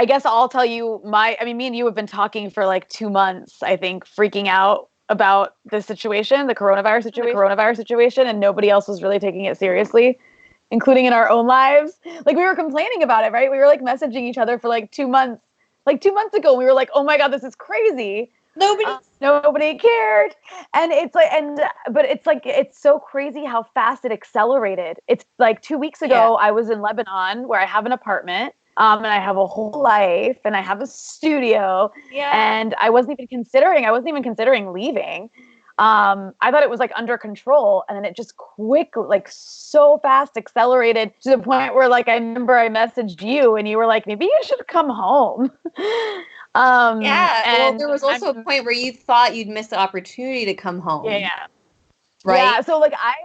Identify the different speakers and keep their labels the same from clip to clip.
Speaker 1: I guess I'll tell you me and you have been talking for like 2 months, I think, freaking out about the situation, the coronavirus situation, and nobody else was really taking it seriously, including in our own lives. Like we were complaining about it, right? We were like messaging each other for like 2 months. Like 2 months ago, we were like, "Oh my God, this is crazy." Nobody cared. And but it's like, it's so crazy how fast it accelerated. It's like 2 weeks ago, I was in Lebanon where I have an apartment, and I have a whole life and I have a studio. And I wasn't even considering leaving. I thought it was like under control, and then it just like so fast accelerated to the point where like I remember I messaged you and you were like, maybe you should come home.
Speaker 2: Well, there was also a point where you thought you'd miss the opportunity to come home.
Speaker 1: Yeah.
Speaker 2: Right?
Speaker 1: Yeah, so like I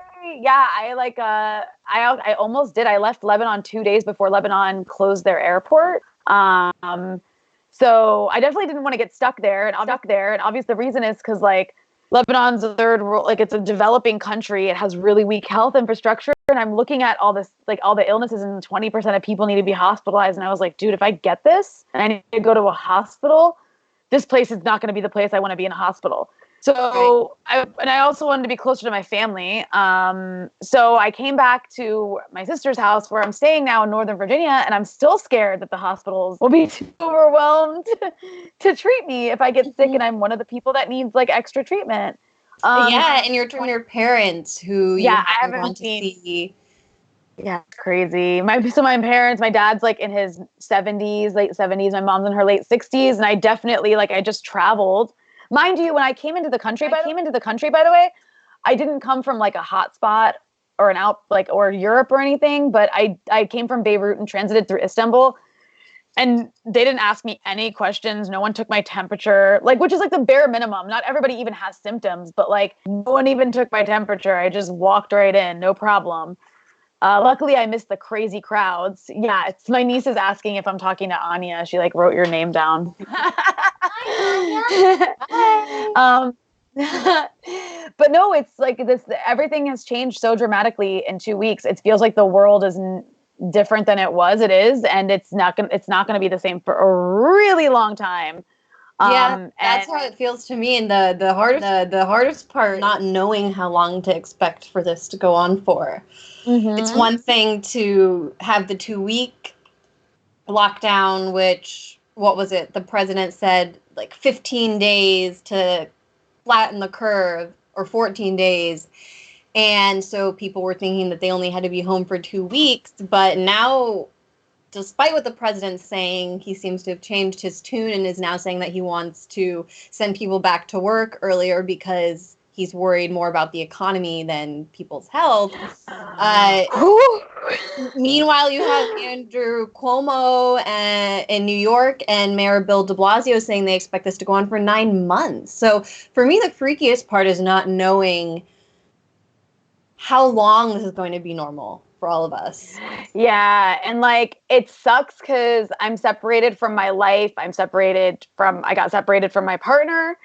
Speaker 1: almost did. I left Lebanon 2 days before Lebanon closed their airport. So I definitely didn't want to get stuck there. And obviously the reason is because like Lebanon's a third world, like it's a developing country. It has really weak health infrastructure. And I'm looking at all this, like all the illnesses, and 20% of people need to be hospitalized. And I was like, dude, if I get this and I need to go to a hospital, this place is not going to be the place I want to be in a hospital. So I also wanted to be closer to my family. So I came back to my sister's house where I'm staying now in Northern Virginia, and I'm still scared that the hospitals will be too overwhelmed to treat me if I get sick and I'm one of the people that needs like extra treatment.
Speaker 2: And you're from your parents who you haven't want to see.
Speaker 1: Yeah, crazy. My parents, my dad's like in his 70s, late 70s. My mom's in her late 60s, and I definitely I just traveled. Mind you, when I came into the country, by the way, I didn't come from like a hot spot or or Europe or anything, but I came from Beirut and transited through Istanbul, and they didn't ask me any questions. No one took my temperature, which is like the bare minimum. Not everybody even has symptoms, but like no one even took my temperature. I just walked right in, no problem. Luckily, I missed the crazy crowds. Yeah, it's my niece is asking if I'm talking to Anya. She like wrote your name down. Hi. But no, it's like this. Everything has changed so dramatically in 2 weeks. It feels like the world is different than it was. It is, and it's not gonna be the same for a really long time.
Speaker 2: That's how it feels to me. And the hardest part, not knowing how long to expect for this to go on for. Mm-hmm. It's one thing to have the 2-week lockdown, which, what was it? The president said like 15 days to flatten the curve, or 14 days. And so people were thinking that they only had to be home for 2 weeks. But now, despite what the president's saying, he seems to have changed his tune and is now saying that he wants to send people back to work earlier because he's worried more about the economy than people's health. Meanwhile, you have Andrew Cuomo in New York and Mayor Bill de Blasio saying they expect this to go on for 9 months. So for me, the freakiest part is not knowing how long this is going to be normal for all of us.
Speaker 1: Yeah, and like it sucks because I'm separated from my life. I got separated from my partner,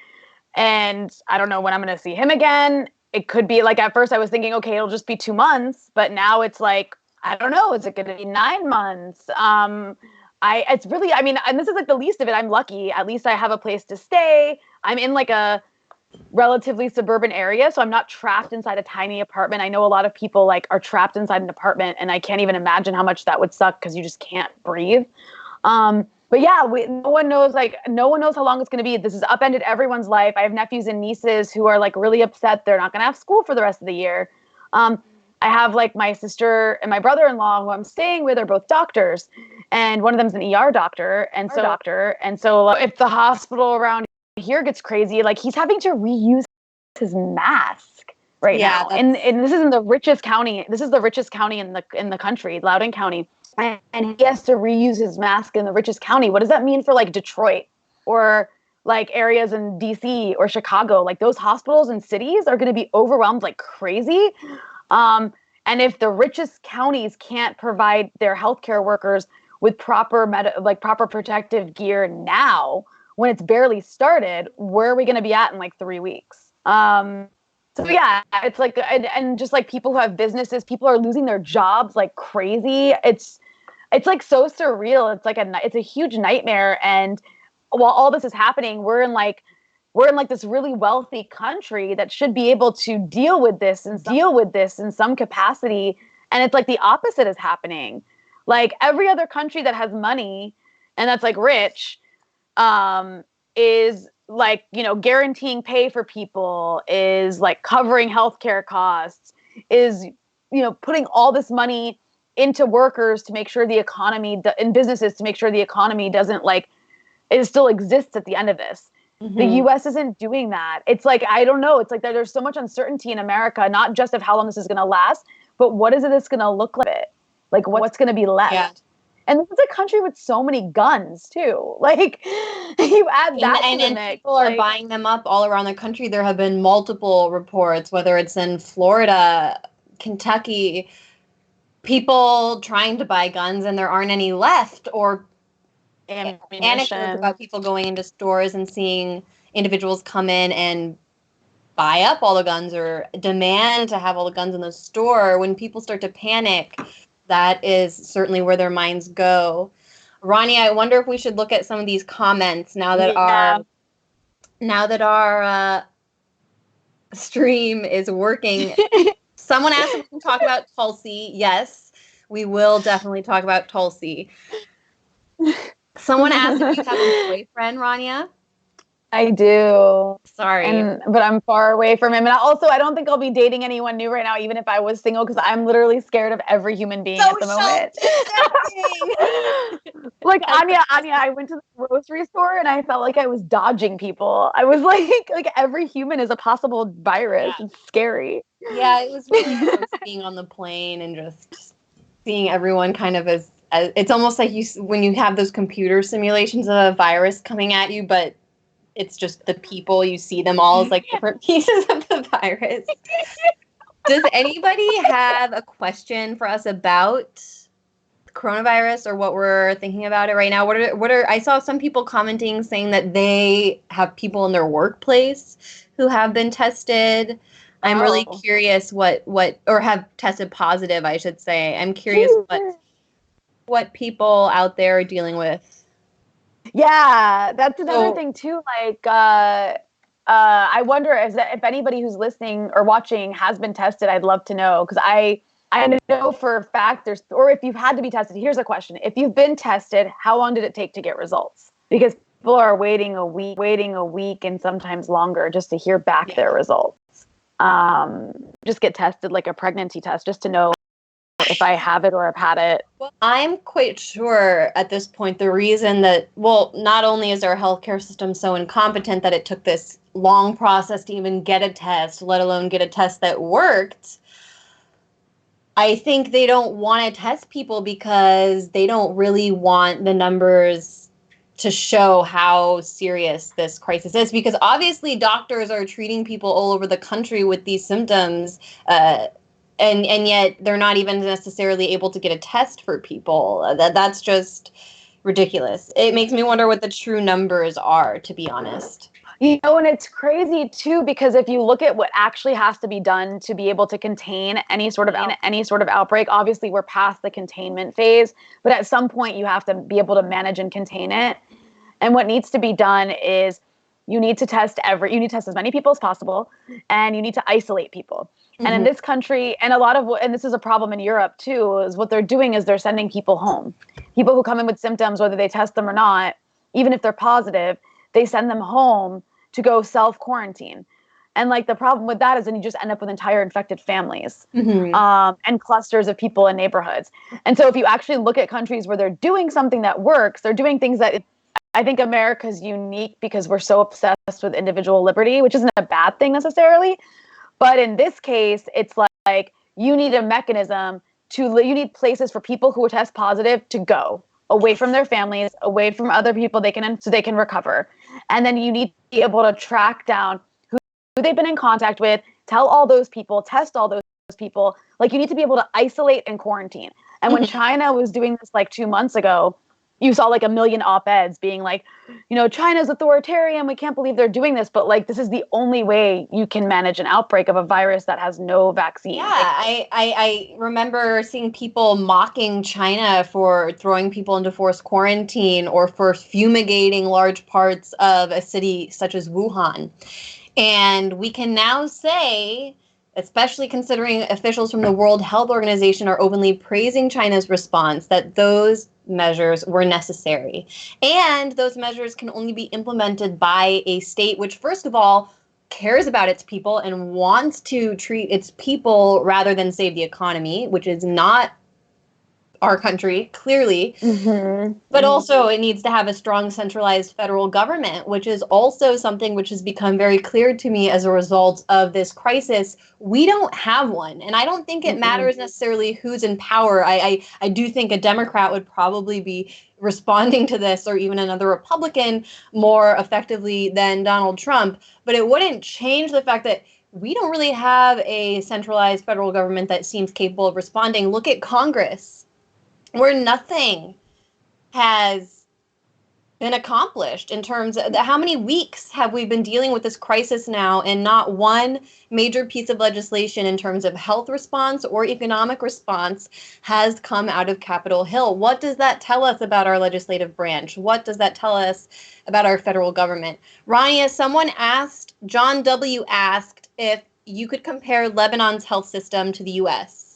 Speaker 1: and I don't know when I'm going to see him again. It could be like, at first I was thinking, okay, it'll just be 2 months, but now it's like, I don't know, is it going to be 9 months? It's really, and this is like the least of it. I'm lucky. At least I have a place to stay. I'm in like a relatively suburban area, so I'm not trapped inside a tiny apartment. I know a lot of people like are trapped inside an apartment, and I can't even imagine how much that would suck because you just can't breathe. But yeah, no one knows how long it's going to be. This has upended everyone's life. I have nephews and nieces who are like really upset they're not going to have school for the rest of the year. I have like my sister and my brother-in-law who I'm staying with are both doctors, and one of them's an ER doctor. And so if the hospital around here gets crazy, like he's having to reuse his mask now. And this is in the richest county. This is the richest county in the country, Loudoun County. And he has to reuse his mask in the richest county. What does that mean for like Detroit or like areas in DC or Chicago? Like those hospitals and cities are going to be overwhelmed like crazy. And if the richest counties can't provide their healthcare workers with proper protective gear now, when it's barely started, where are we going to be at in like 3 weeks? So yeah, it's like, and just like people who have businesses, people are losing their jobs like crazy. it's like so surreal. It's like it's a huge nightmare. And while all this is happening, we're in like this really wealthy country that should be able to deal with this in some capacity. And it's like the opposite is happening. Like every other country that has money and that's like rich, is like, guaranteeing pay for people, is like covering healthcare costs, is, putting all this money into workers to make sure the economy in businesses to make sure the economy doesn't like it still exists at the end of this. Mm-hmm. The US isn't doing that. It's like, I don't know. It's like there's so much uncertainty in America, not just of how long this is going to last, but what is it's going to look like? Like what's going to be left? Yeah. And this is a country with so many guns too. Like you add that
Speaker 2: and people are buying them up all around the country. There have been multiple reports, whether it's in Florida, Kentucky, people trying to buy guns and there aren't any left, or anecdotes about people going into stores and seeing individuals come in and buy up all the guns or demand to have all the guns in the store. When people start to panic, that is certainly where their minds go. Rania, I wonder if we should look at some of these comments now that our stream is working. Someone asked if we can talk about Tulsi. Yes, we will definitely talk about Tulsi. Someone asked if you have a boyfriend, Rania.
Speaker 1: I do.
Speaker 2: Sorry.
Speaker 1: But I'm far away from him. And I don't think I'll be dating anyone new right now, even if I was single, because I'm literally scared of every human being at the moment. Like Anya, I went to the grocery store and I felt like I was dodging people. I was like every human is a possible virus. Yeah. It's scary.
Speaker 2: Yeah, it was really gross being on the plane and just seeing everyone kind of as it's almost like when you have those computer simulations of a virus coming at you, but it's just the people, you see them all as like different pieces of the virus. Does anybody have a question for us about coronavirus or what we're thinking about it right now? What are I saw some people commenting saying that they have people in their workplace who have been tested. I'm really curious what or have tested positive, I should say. I'm curious what people out there are dealing with.
Speaker 1: Yeah, that's another thing too. Like, I wonder if anybody who's listening or watching has been tested. I'd love to know, because I know for a fact or if you've had to be tested. Here's a question: if you've been tested, how long did it take to get results? Because people are waiting a week, and sometimes longer just to hear back their results. Just get tested like a pregnancy test, just to know if I have it or I've had it.
Speaker 2: Well, I'm quite sure at this point the reason that, not only is our healthcare system so incompetent that it took this long process to even get a test, let alone get a test that worked, I think they don't want to test people because they don't really want the numbers to show how serious this crisis is. Because obviously doctors are treating people all over the country with these symptoms, and yet they're not even necessarily able to get a test for people. That's just ridiculous. It makes me wonder what the true numbers are, to be honest.
Speaker 1: And it's crazy too, because if you look at what actually has to be done to be able to contain any sort of outbreak, obviously we're past the containment phase, but at some point you have to be able to manage and contain it. And what needs to be done is you need to test as many people as possible, and you need to isolate people. Mm-hmm. And in this country, and and this is a problem in Europe too, is what they're doing is they're sending people home. People who come in with symptoms, whether they test them or not, even if they're positive, they send them home to go self-quarantine. And like the problem with that is then you just end up with entire infected families, mm-hmm. And clusters of people in neighborhoods. And so if you actually look at countries where they're doing something that works, they're doing things that I think America's unique because we're so obsessed with individual liberty, which isn't a bad thing necessarily. But in this case, it's like you need a mechanism you need places for people who test positive to go away from their families, away from other people so they can recover. And then you need to be able to track down who they've been in contact with, tell all those people, test all those people. Like you need to be able to isolate and quarantine. And when China was doing this like 2 months ago, you saw like a million op-eds being like, China's authoritarian. We can't believe they're doing this. But like, this is the only way you can manage an outbreak of a virus that has no vaccine.
Speaker 2: Yeah, I remember seeing people mocking China for throwing people into forced quarantine or for fumigating large parts of a city such as Wuhan. And we can now say, especially considering officials from the World Health Organization are openly praising China's response, that those measures were necessary. And those measures can only be implemented by a state which, first of all, cares about its people and wants to treat its people rather than save the economy, which is not our country, clearly. Mm-hmm. But also it needs to have a strong centralized federal government, which is also something which has become very clear to me as a result of this crisis. We don't have one. And I don't think it matters necessarily who's in power. I do think a Democrat would probably be responding to this, or even another Republican, more effectively than Donald Trump. But it wouldn't change the fact that we don't really have a centralized federal government that seems capable of responding. Look at Congress, where nothing has been accomplished in terms of how many weeks have we been dealing with this crisis now, and not one major piece of legislation in terms of health response or economic response has come out of Capitol Hill. What does that tell us about our legislative branch? What does that tell us about our federal government? Rania, John W. asked if you could compare Lebanon's health system to the U.S.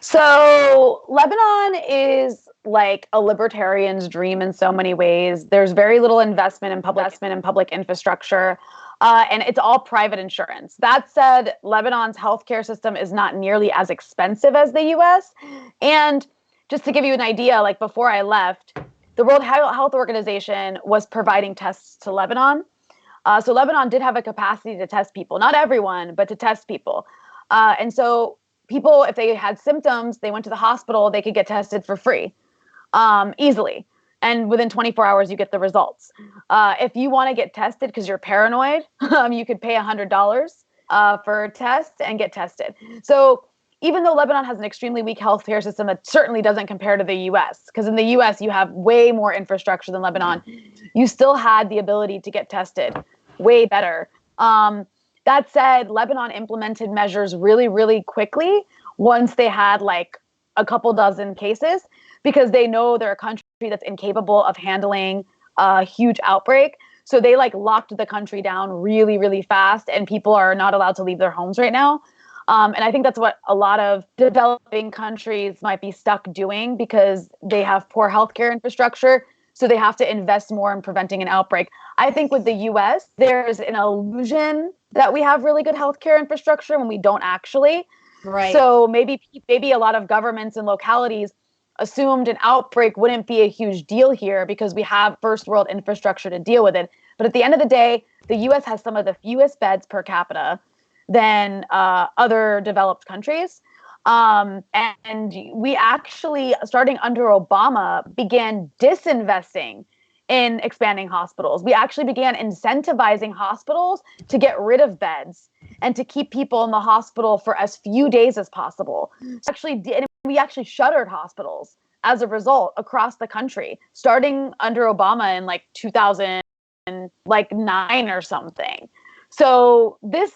Speaker 1: So Lebanon is like a libertarian's dream in so many ways. There's very little investment in public infrastructure, and it's all private insurance. That said, Lebanon's healthcare system is not nearly as expensive as the U.S. And just to give you an idea, like before I left, the World Health Organization was providing tests to Lebanon. So Lebanon did have a capacity to test people, not everyone, but to test people. And so people, if they had symptoms, they went to the hospital, they could get tested for free, easily. And within 24 hours, you get the results. If you want to get tested because you're paranoid, you could pay $100 for a test and get tested. So even though Lebanon has an extremely weak healthcare system, that certainly doesn't compare to the U.S., because in the U.S., you have way more infrastructure than Lebanon. You still had the ability to get tested way better. That said, Lebanon implemented measures really, really quickly once they had like a couple dozen cases, because they know they're a country that's incapable of handling a huge outbreak. So they like locked the country down really, really fast, and people are not allowed to leave their homes right now. And I think that's what a lot of developing countries might be stuck doing, because they have poor healthcare infrastructure. So they have to invest more in preventing an outbreak. I think with the US, there's an illusion that we have really good healthcare infrastructure when we don't actually.
Speaker 2: Right.
Speaker 1: So maybe a lot of governments and localities assumed an outbreak wouldn't be a huge deal here because we have first world infrastructure to deal with it. But at the end of the day, the US has some of the fewest beds per capita than other developed countries. And we actually, starting under Obama, began disinvesting in expanding hospitals. We actually began incentivizing hospitals to get rid of beds and to keep people in the hospital for as few days as possible. We actually shuttered hospitals as a result across the country, starting under Obama in like 2009 or something. So this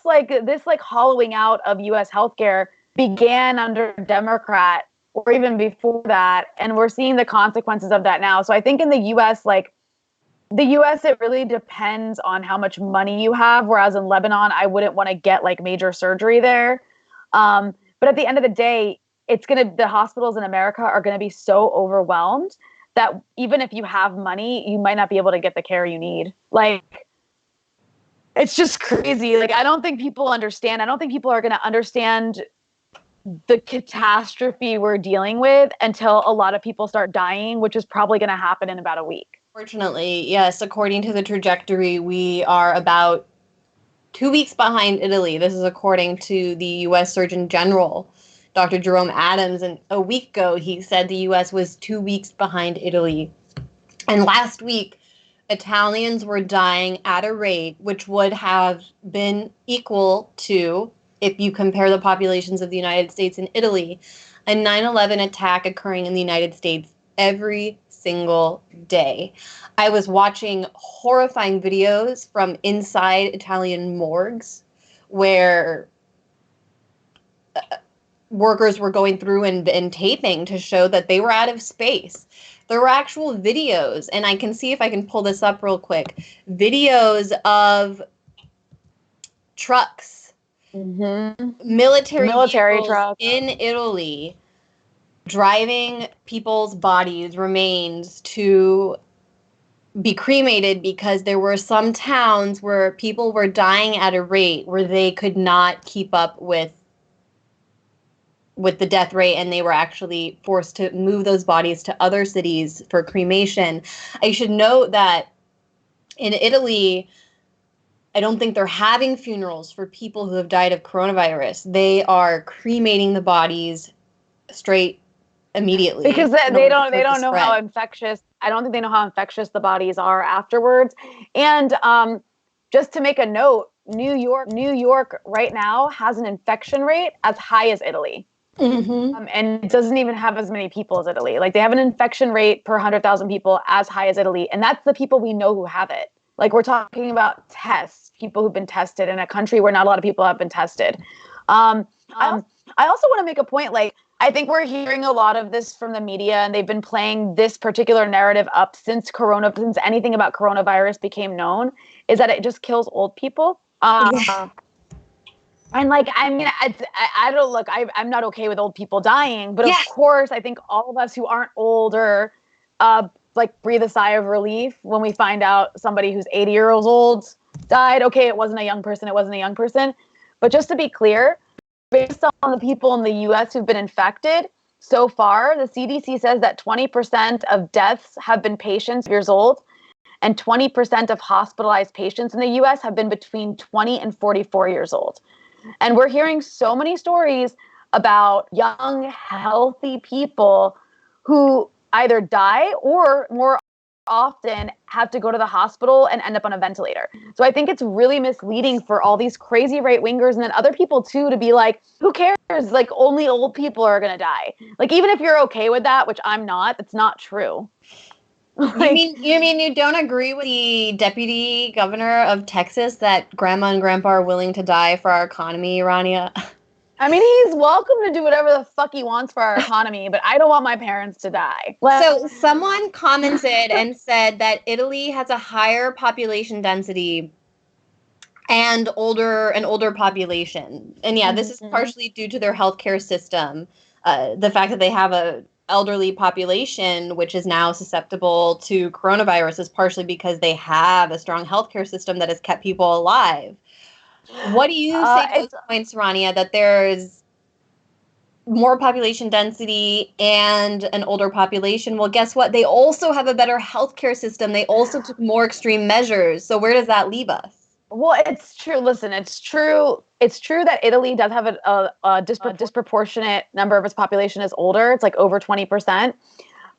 Speaker 1: hollowing out of U.S. healthcare began under Democrat or even before that, and we're seeing the consequences of that now. So I think in the U.S., it really depends on how much money you have, whereas in Lebanon, I wouldn't want to get like major surgery there. But at the end of the day, the hospitals in America are going to be so overwhelmed that even if you have money, you might not be able to get the care you need. Like, it's just crazy. Like, I don't think people understand. I don't think people are going to understand the catastrophe we're dealing with until a lot of people start dying, which is probably going to happen in about a week.
Speaker 2: Fortunately, yes, according to the trajectory, we are about 2 weeks behind Italy. This is according to the U.S. Surgeon General, Dr. Jerome Adams. And a week ago, he said the U.S. was 2 weeks behind Italy. And last week, Italians were dying at a rate which would have been equal to, if you compare the populations of the United States and Italy, a 9/11 attack occurring in the United States every single day. I was watching horrifying videos from inside Italian morgues where workers were going through and taping to show that they were out of space. There were actual videos, and I can see if I can pull this up real quick. Videos of trucks, military
Speaker 1: trucks
Speaker 2: in Italy, driving people's bodies, remains, to be cremated because there were some towns where people were dying at a rate where they could not keep up with the death rate, and they were actually forced to move those bodies to other cities for cremation. I should note that in Italy, I don't think they're having funerals for people who have died of coronavirus. They are cremating the bodies straight immediately
Speaker 1: because they don't know how infectious. I don't think they know how infectious the bodies are afterwards. And just to make a note, New York right now has an infection rate as high as Italy. And it doesn't even have as many people as Italy. Like, they have an infection rate per 100,000 people as high as Italy. And that's the people we know who have it. Like, we're talking about tests, people who've been tested in a country where not a lot of people have been tested. I also want to make a point, like, I think we're hearing a lot of this from the media, and they've been playing this particular narrative up since anything about coronavirus became known, is that it just kills old people. And like, I mean, I don't look, I'm not okay with old people dying, but of course, I think all of us who aren't older, like, breathe a sigh of relief when we find out somebody who's 80 years old died. Okay, it wasn't a young person. But just to be clear, based on the people in the US who've been infected so far, the CDC says that 20% of deaths have been patients years old, and 20% of hospitalized patients in the US have been between 20 and 44 years old. And we're hearing so many stories about young, healthy people who either die or, more often, have to go to the hospital and end up on a ventilator. So I think it's really misleading for all these crazy right-wingers and then other people too to be like, who cares? Like, only old people are going to die. Like, even if you're okay with that, which I'm not, that's not true.
Speaker 2: Like, you mean you don't agree with the deputy governor of Texas that grandma and grandpa are willing to die for our economy, Rania?
Speaker 1: I mean, he's welcome to do whatever the fuck he wants for our economy, but I don't want my parents to die.
Speaker 2: So someone commented and said that Italy has a higher population density and an older population. And yeah, this is partially due to their healthcare system. The fact that they have a elderly population, which is now susceptible to coronavirus, is partially because they have a strong healthcare system that has kept people alive. What do you say to those points, Rania, that there's more population density and an older population? Well, guess what? They also have a better healthcare system. They also took more extreme measures. So where does that leave us?
Speaker 1: Well, it's true. Listen, it's true. It's true that Italy does have a disproportionate number of its population is older. It's like over 20%.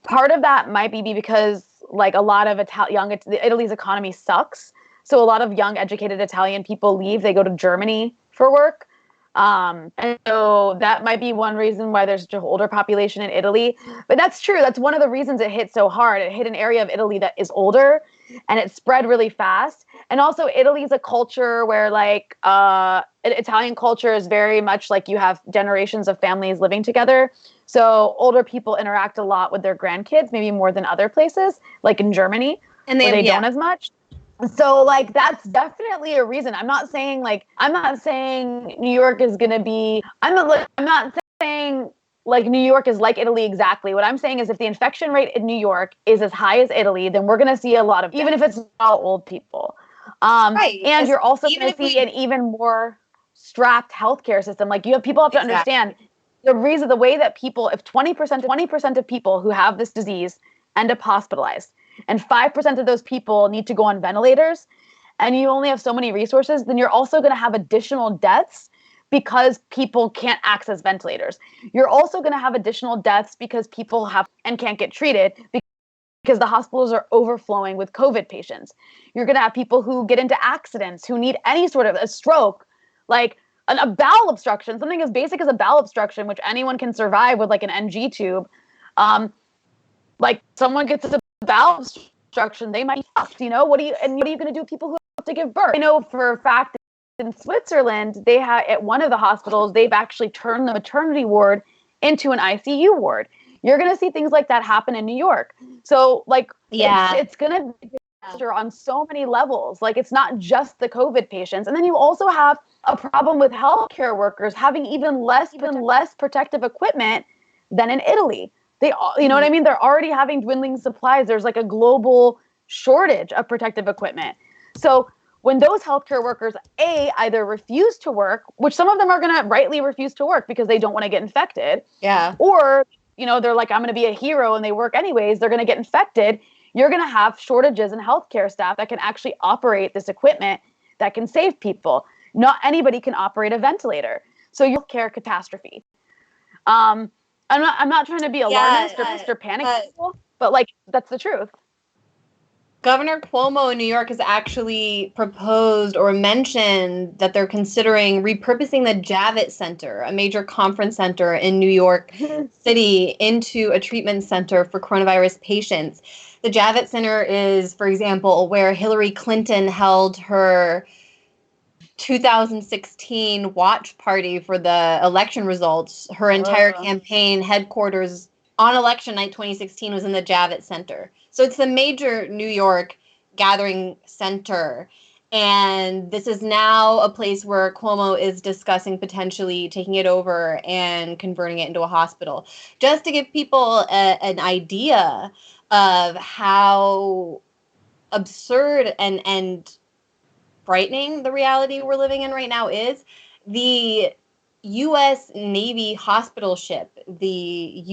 Speaker 1: Part of that might be because, like, a lot of Italy's economy sucks. So a lot of young, educated Italian people leave. They go to Germany for work. And so that might be one reason why there's such an older population in Italy. But that's true. That's one of the reasons it hit so hard. It hit an area of Italy that is older, and it spread really fast. And also, Italy's a culture where, like, Italian culture is very much like you have generations of families living together. So older people interact a lot with their grandkids, maybe more than other places, like in Germany, where they don't as much. So, like, that's definitely a reason. I'm not saying New York is going to be, I'm not saying like New York is like Italy exactly. What I'm saying is, if the infection rate in New York is as high as Italy, then we're going to see a lot of, even if it's not old people. Right. And you're also going to see an even more strapped healthcare system. Like, people have to understand the way that people, if 20% of people who have this disease end up hospitalized, and 5% of those people need to go on ventilators, and you only have so many resources, then you're also going to have additional deaths because people can't access ventilators. You're also going to have additional deaths because people have and can't get treated because the hospitals are overflowing with COVID patients. You're going to have people who get into accidents, who need any sort of a stroke, like a bowel obstruction, something as basic as a bowel obstruction, which anyone can survive with like an NG tube. Like someone gets a bowel obstruction, they might be fucked, you know? What are you going to do with people who have to give birth? I know for a fact in Switzerland, they have at one of the hospitals, they've actually turned the maternity ward into an ICU ward. You're going to see things like that happen in New York. So like, it's going to be on so many levels. Like it's not just the COVID patients. And then you also have a problem with healthcare workers having even less protective equipment than in Italy. They, you know what I mean? They're already having dwindling supplies. There's like a global shortage of protective equipment. So when those healthcare workers, either refuse to work, which some of them are going to rightly refuse to work because they don't want to get infected.
Speaker 2: Yeah.
Speaker 1: Or, you know, they're like, I'm going to be a hero and they work anyways. They're going to get infected. You're going to have shortages in healthcare staff that can actually operate this equipment that can save people. Not anybody can operate a ventilator. So your healthcare catastrophe. I'm not trying to be alarmist or panic people, but like that's the truth.
Speaker 2: Governor Cuomo in New York has actually proposed or mentioned that they're considering repurposing the Javits Center, a major conference center in New York City, into a treatment center for coronavirus patients. The Javits Center is, for example, where Hillary Clinton held her 2016 watch party for the election results. Her entire campaign headquarters on election night 2016 was in the Javits Center. So it's the major New York gathering center. And this is now a place where Cuomo is discussing potentially taking it over and converting it into a hospital. Just to give people an idea of how absurd and frightening the reality we're living in right now is, the U.S. Navy hospital ship, the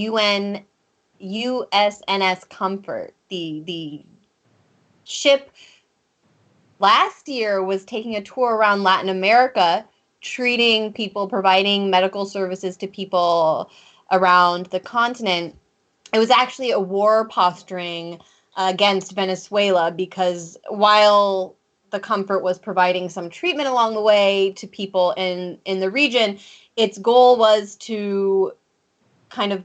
Speaker 2: USNS Comfort, the ship last year was taking a tour around Latin America, treating people, providing medical services to people around the continent. It was actually a war posturing against Venezuela, because while the Comfort was providing some treatment along the way to people in the region, its goal was to kind of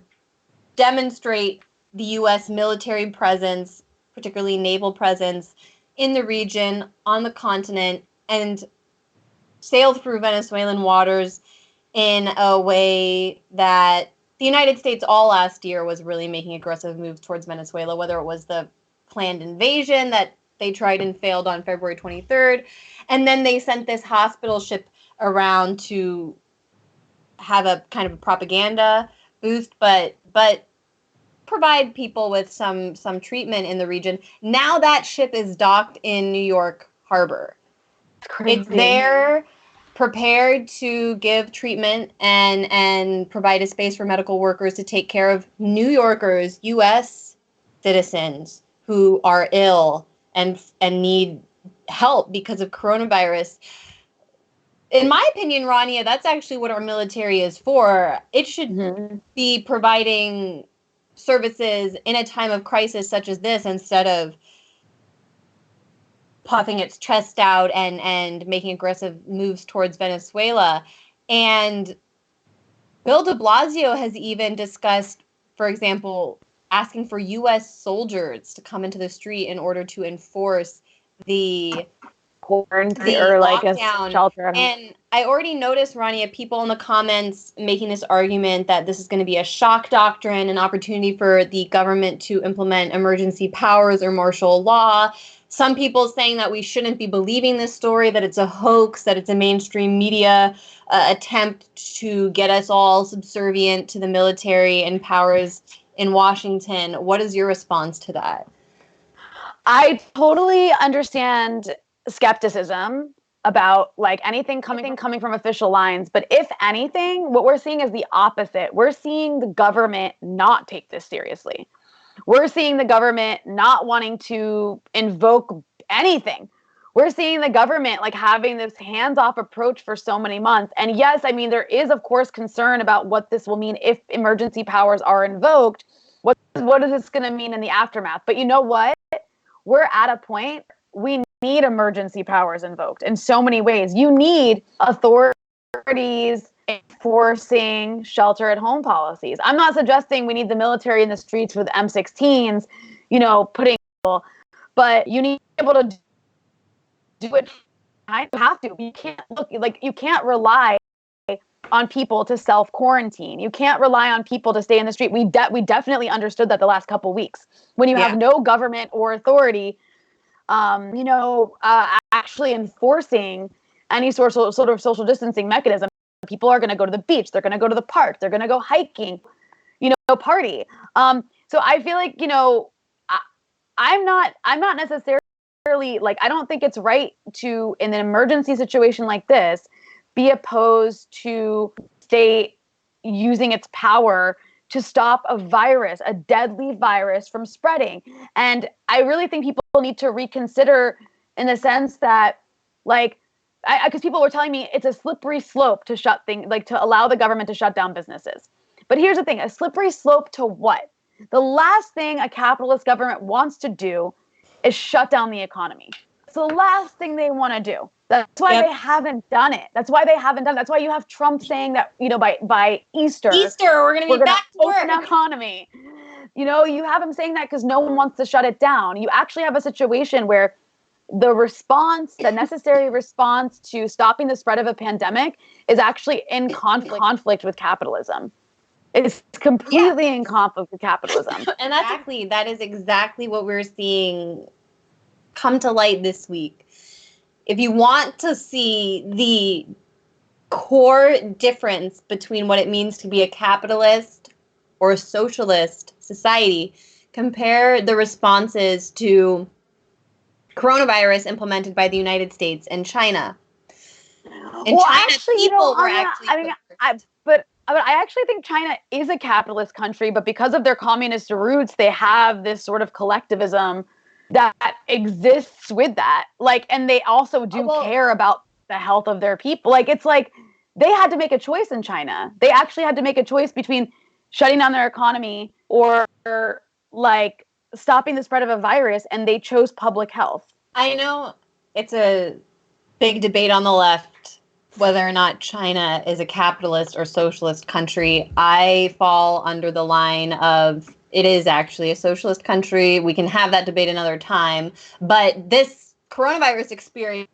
Speaker 2: demonstrate the U.S. military presence, particularly naval presence, in the region, on the continent, and sailed through Venezuelan waters in a way that the United States all last year was really making aggressive moves towards Venezuela, whether it was the planned invasion that they tried and failed on February 23rd. And then they sent this hospital ship around to have a kind of a propaganda boost, but provide people with some treatment in the region. Now that ship is docked in New York Harbor. It's there, prepared to give treatment and provide a space for medical workers to take care of New Yorkers, U.S. citizens who are ill and need help because of coronavirus. In my opinion, Rania, that's actually what our military is for. It should be providing services in a time of crisis such as this, instead of puffing its chest out and making aggressive moves towards Venezuela. And Bill de Blasio has even discussed, for example, asking for U.S. soldiers to come into the street in order to enforce the
Speaker 1: quarantine or like
Speaker 2: lockdown.
Speaker 1: A shelter.
Speaker 2: And I already noticed, Rania, people in the comments making this argument that this is going to be a shock doctrine, an opportunity for the government to implement emergency powers or martial law. Some people saying that we shouldn't be believing this story, that it's a hoax, that it's a mainstream media attempt to get us all subservient to the military and powers in Washington. What is your response to that?
Speaker 1: I totally understand skepticism about like anything coming from official lines. But if anything, what we're seeing is the opposite. We're seeing the government not take this seriously. We're seeing the government not wanting to invoke anything. We're seeing the government like having this hands-off approach for so many months. And yes, I mean, there is, of course, concern about what this will mean if emergency powers are invoked. What is this going to mean in the aftermath? But you know what? We're at a point, we need emergency powers invoked in so many ways. You need authorities enforcing shelter-at-home policies. I'm not suggesting we need the military in the streets with M16s, putting people, but you need to be able to do it. You have to. You can't rely on people to self-quarantine. You can't rely on people to stay in the street. We definitely understood that the last couple weeks when you have no government or authority, actually enforcing any sort of social distancing mechanism. People are going to go to the beach. They're going to go to the park. They're going to go hiking, party. So I feel like, I'm not necessarily I don't think it's right to, in an emergency situation like this, be opposed to state using its power to stop a virus, a deadly virus, from spreading. And I really think people need to reconsider, in the sense that, because people were telling me it's a slippery slope to shut things, to allow the government to shut down businesses. But here's the thing, a slippery slope to what? The last thing a capitalist government wants to do is shut down the economy. It's the last thing they want to do. That's why they haven't done it. That's why you have Trump saying that, by Easter
Speaker 2: we're going to be back to
Speaker 1: open the economy. You have him saying that because no one wants to shut it down. You actually have a situation where the necessary response to stopping the spread of a pandemic is actually in conflict with capitalism. It's completely in conflict with capitalism.
Speaker 2: And that is exactly what we're seeing come to light this week. If you want to see the core difference between what it means to be a capitalist or a socialist society, compare the responses to coronavirus implemented by the United States and China. In China, people were actually...
Speaker 1: But I actually think China is a capitalist country, but because of their communist roots, they have this sort of collectivism that exists with that. And they also do care about the health of their people. They had to make a choice in China. They actually had to make a choice between shutting down their economy or stopping the spread of a virus, and they chose public health.
Speaker 2: I know it's a big debate on the left whether or not China is a capitalist or socialist country. I fall under the line of it is actually a socialist country. We can have that debate another time. But this coronavirus experience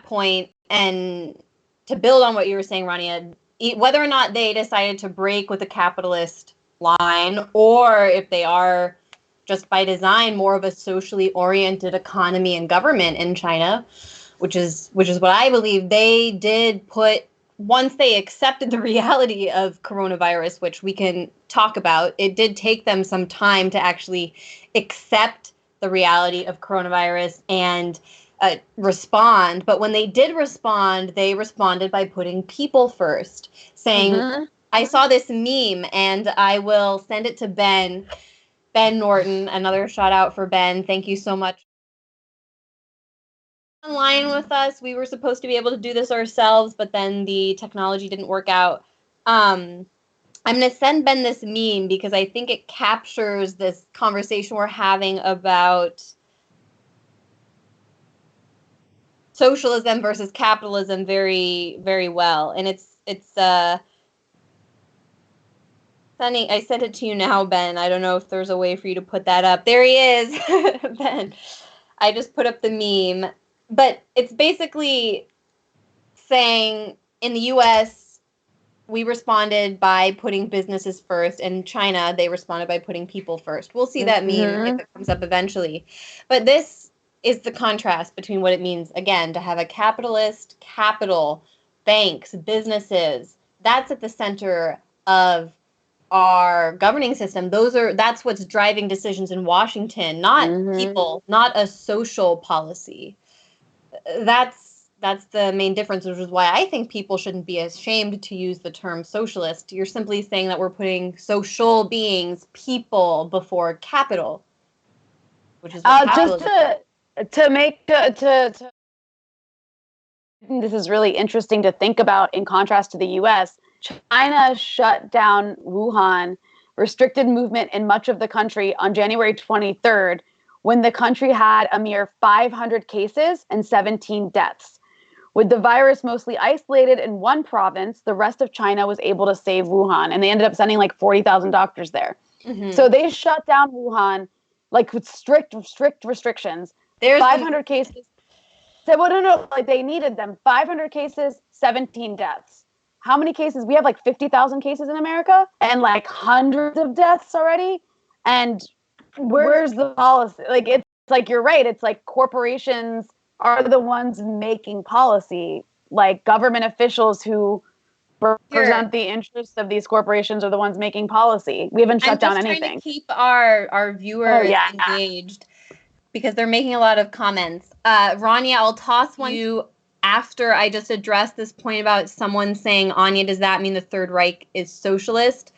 Speaker 2: point, and to build on what you were saying, Rania, whether or not they decided to break with the capitalist line, or if they are just by design more of a socially oriented economy and government in China, which is what I believe, they did put, once they accepted the reality of coronavirus, which we can talk about, it did take them some time to actually accept the reality of coronavirus and respond. But when they did respond, they responded by putting people first, saying, I saw this meme and I will send it to Ben Norton. Another shout out for Ben. Thank you so much. Online with us. We were supposed to be able to do this ourselves, but then the technology didn't work out. I'm going to send Ben this meme because I think it captures this conversation we're having about socialism versus capitalism very, very well. And I sent it to you now, Ben. I don't know if there's a way for you to put that up. There he is, Ben. I just put up the meme. But it's basically saying in the U.S., we responded by putting businesses first. In China, they responded by putting people first. We'll see that meme if it comes up eventually. But this is the contrast between what it means, again, to have a capitalist, capital, banks, businesses. That's at the center of our governing system. That's what's driving decisions in Washington, not people, not a social policy. That's the main difference, which is why I think people shouldn't be ashamed to use the term socialist. You're simply saying that we're putting social beings, people, before capital, which is what capitalism
Speaker 1: is. This is really interesting to think about in contrast to the U.S. China shut down Wuhan, restricted movement in much of the country on January 23rd, when the country had a mere 500 cases and 17 deaths. With the virus mostly isolated in one province, the rest of China was able to save Wuhan, and they ended up sending like 40,000 doctors there. So they shut down Wuhan, like with strict restrictions. There's 500 cases. So, well, no, like they needed them. 500 cases, 17 deaths. How many cases? We have like 50,000 cases in America and like hundreds of deaths already. And where's the policy? Like, it's like, you're right. It's like corporations are the ones making policy. Like government officials who represent the interests of these corporations are the ones making policy. We haven't shut down anything.
Speaker 2: I'm just trying to keep our viewers engaged because they're making a lot of comments. Rania, I'll toss one to you after I just address this point about someone saying, Anya, does that mean the Third Reich is socialist?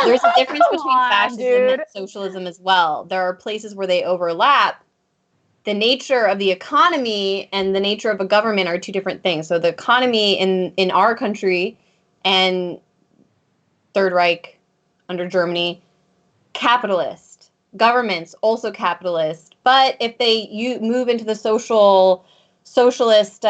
Speaker 2: There's a difference between fascism and socialism as well. There are places where they overlap. The nature of the economy and the nature of a government are two different things. So the economy in our country and Third Reich under Germany, capitalist. Governments also capitalist. But if you move into the socialist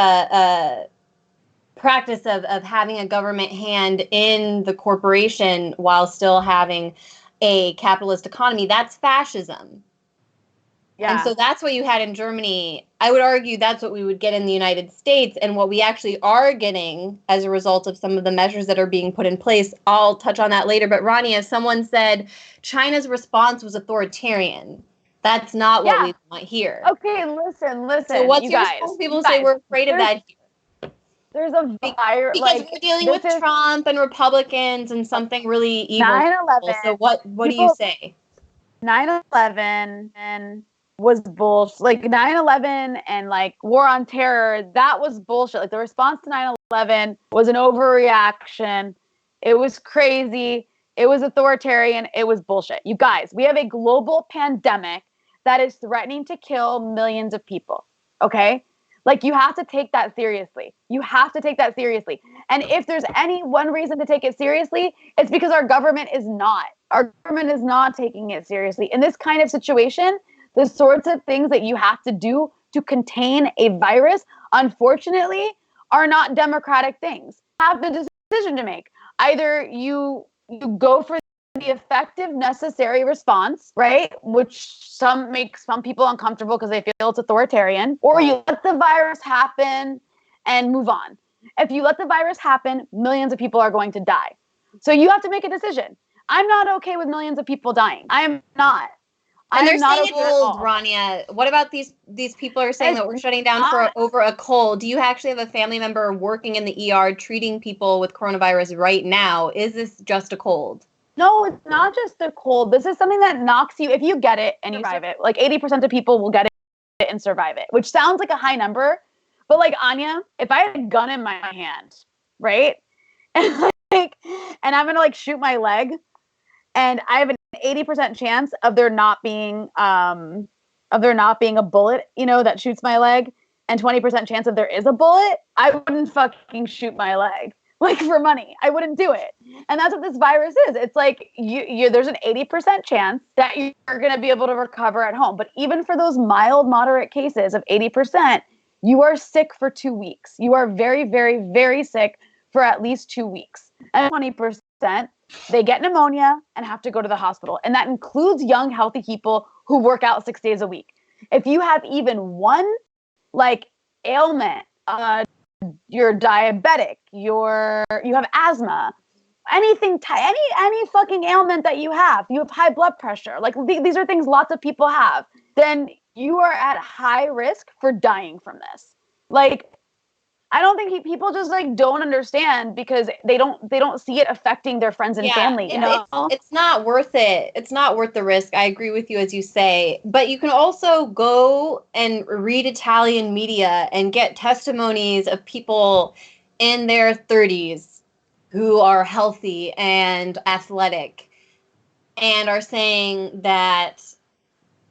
Speaker 2: practice of having a government hand in the corporation while still having a capitalist economy, that's fascism. Yeah. And so that's what you had in Germany. I would argue that's what we would get in the United States, and what we actually are getting as a result of some of the measures that are being put in place. I'll touch on that later. But Rania, someone said China's response was authoritarian. That's not what we want here.
Speaker 1: Okay, listen.
Speaker 2: So what's your response? People say we're afraid of that here.
Speaker 1: There's a virus
Speaker 2: because we're dealing with Trump and Republicans and something really evil.
Speaker 1: 9/11.
Speaker 2: So what do you say?
Speaker 1: 9/11 and was bullshit. Like 9/11 and like war on terror, that was bullshit. Like the response to 9/11 was an overreaction. It was crazy. It was authoritarian. It was bullshit. You guys, we have a global pandemic that is threatening to kill millions of people. Okay? Like you have to take that seriously. You have to take that seriously. And if there's any one reason to take it seriously, it's because our government is not. Our government is not taking it seriously. In this kind of situation, the sorts of things that you have to do to contain a virus, unfortunately, are not democratic things. You have the decision to make. Either you go for the effective, necessary response, right? Which makes some people uncomfortable because they feel it's authoritarian, or you let the virus happen and move on. If you let the virus happen, millions of people are going to die. So you have to make a decision. I'm not okay with millions of people dying. I am not.
Speaker 2: And they're saying it's cold, Rania. What about these people are saying that we're shutting down over a cold? Do you actually have a family member working in the ER treating people with coronavirus right now? Is this just a cold?
Speaker 1: No, it's not just a cold. This is something that knocks you, if you get it and you survive it. Like 80% of people will get it and survive it, which sounds like a high number. But like Anya, if I had a gun in my hand, right? And I'm going to like shoot my leg, and I have an 80% chance of there not being a bullet, that shoots my leg, and 20% chance of there is a bullet, I wouldn't fucking shoot my leg. Like for money, I wouldn't do it. And that's what this virus is. It's like there's an 80% chance that you're going to be able to recover at home. But even for those mild, moderate cases of 80%, you are sick for 2 weeks. You are very, very, very sick for at least 2 weeks. And 20%, they get pneumonia and have to go to the hospital. And that includes young, healthy people who work out 6 days a week. If you have even one ailment, you're diabetic, you have asthma, anything, any fucking ailment that you have high blood pressure, like these are things lots of people have, then you are at high risk for dying from this. Like, I don't think people just don't understand because they don't see it affecting their friends and family.
Speaker 2: It's not worth it. It's not worth the risk. I agree with you, as you say. But you can also go and read Italian media and get testimonies of people in their 30s who are healthy and athletic and are saying that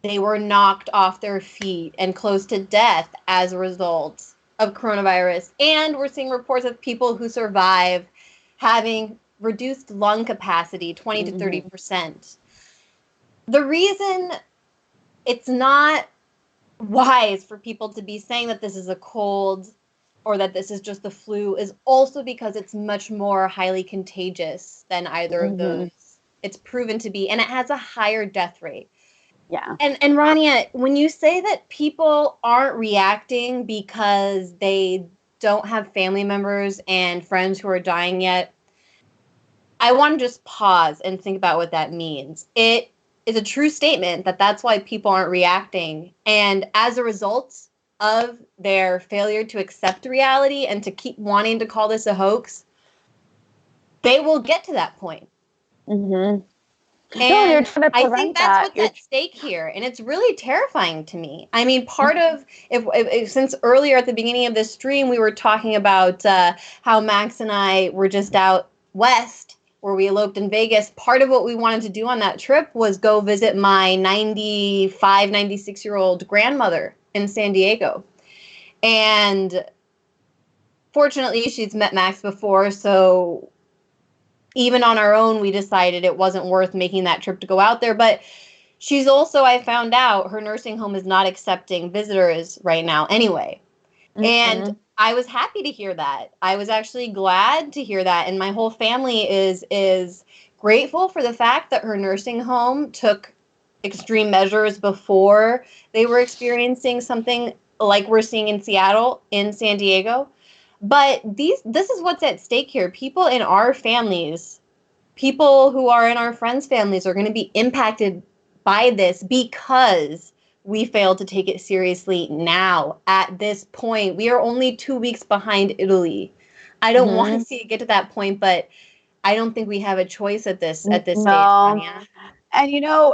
Speaker 2: they were knocked off their feet and close to death as a result of coronavirus. And we're seeing reports of people who survive having reduced lung capacity, 20 to 30%. The reason it's not wise for people to be saying that this is a cold or that this is just the flu is also because it's much more highly contagious than either of those. It's proven to be, and it has a higher death rate.
Speaker 1: Yeah.
Speaker 2: And Rania, when you say that people aren't reacting because they don't have family members and friends who are dying yet, I want to just pause and think about what that means. It is a true statement that that's why people aren't reacting. And as a result of their failure to accept reality and to keep wanting to call this a hoax, they will get to that point.
Speaker 1: Mm-hmm.
Speaker 2: And no, I think that's what's at stake here. And it's really terrifying to me. I mean, part of, if since earlier at the beginning of this stream, we were talking about how Max and I were just out west where we eloped in Vegas. Part of what we wanted to do on that trip was go visit my 96-year-old grandmother in San Diego. And fortunately, she's met Max before, so even on our own, we decided it wasn't worth making that trip to go out there. But she's also, I found out, her nursing home is not accepting visitors right now anyway. Mm-hmm. And I was happy to hear that. I was actually glad to hear that. And my whole family is grateful for the fact that her nursing home took extreme measures before they were experiencing something like we're seeing in Seattle, in San Diego. But this is what's at stake here. People in our families, people who are in our friends' families are going to be impacted by this because we failed to take it seriously now at this point. We are only 2 weeks behind Italy. I don't want to see it get to that point, but I don't think we have a choice at this stage, Rania.
Speaker 1: And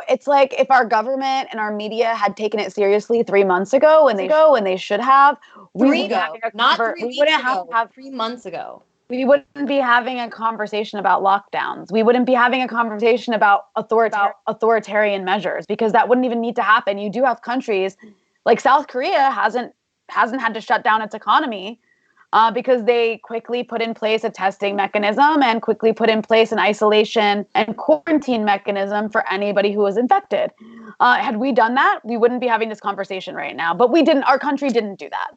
Speaker 1: it's like if our government and our media had taken it seriously 3 months ago when they should have,
Speaker 2: we wouldn't have 3 months ago.
Speaker 1: We wouldn't be having a conversation about lockdowns. We wouldn't be having a conversation about authoritarian measures because that wouldn't even need to happen. You do have countries like South Korea hasn't had to shut down its economy because they quickly put in place a testing mechanism and quickly put in place an isolation and quarantine mechanism for anybody who was infected. Had we done that, we wouldn't be having this conversation right now. But we didn't. Our country didn't do that.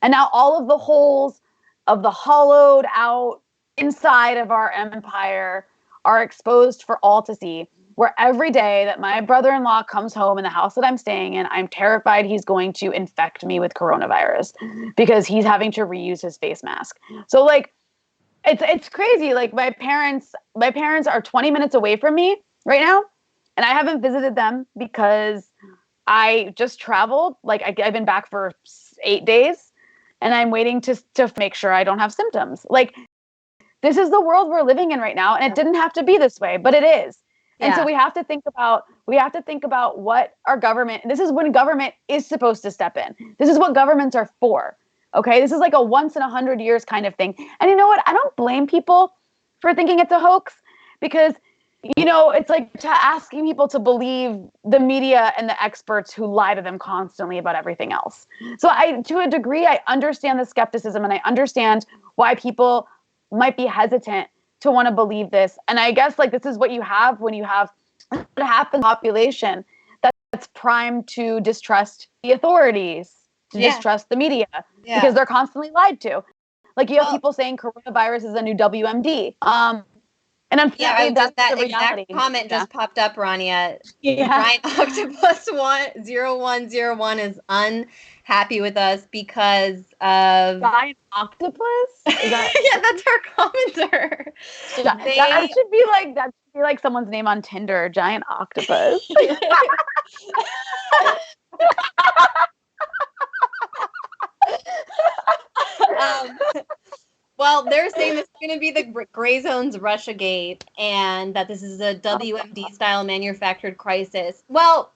Speaker 1: And now all of the holes of the hollowed out inside of our empire are exposed for all to see. Where every day that my brother-in-law comes home in the house that I'm staying in, I'm terrified he's going to infect me with coronavirus because he's having to reuse his face mask. So like, it's crazy. Like my parents are 20 minutes away from me right now, and I haven't visited them because I just traveled. Like I've been back for 8 days, and I'm waiting to make sure I don't have symptoms. Like this is the world we're living in right now, and it didn't have to be this way, but it is. And so we have to think about what our government, this is when government is supposed to step in. This is what governments are for. Okay. This is like a once in 100 years kind of thing. And you know what? I don't blame people for thinking it's a hoax because, it's like asking people to believe the media and the experts who lie to them constantly about everything else. So to a degree, I understand the skepticism and I understand why people might be hesitant to want to believe this. And I guess like this is what you have when you have half the population that's primed to distrust the authorities, to distrust the media because they're constantly lied to. Like you have people saying coronavirus is a new WMD. And unfortunately, that's
Speaker 2: that
Speaker 1: the reality.
Speaker 2: Exact comment just popped up, Rania. Giant Octopus 0101 is unhappy with us because of
Speaker 1: Giant Octopus.
Speaker 2: Is that... yeah, that's our commenter.
Speaker 1: That should be like someone's name on Tinder. Giant Octopus.
Speaker 2: Well, they're saying this is going to be the Grayzone's Russiagate and that this is a WMD-style manufactured crisis. Well,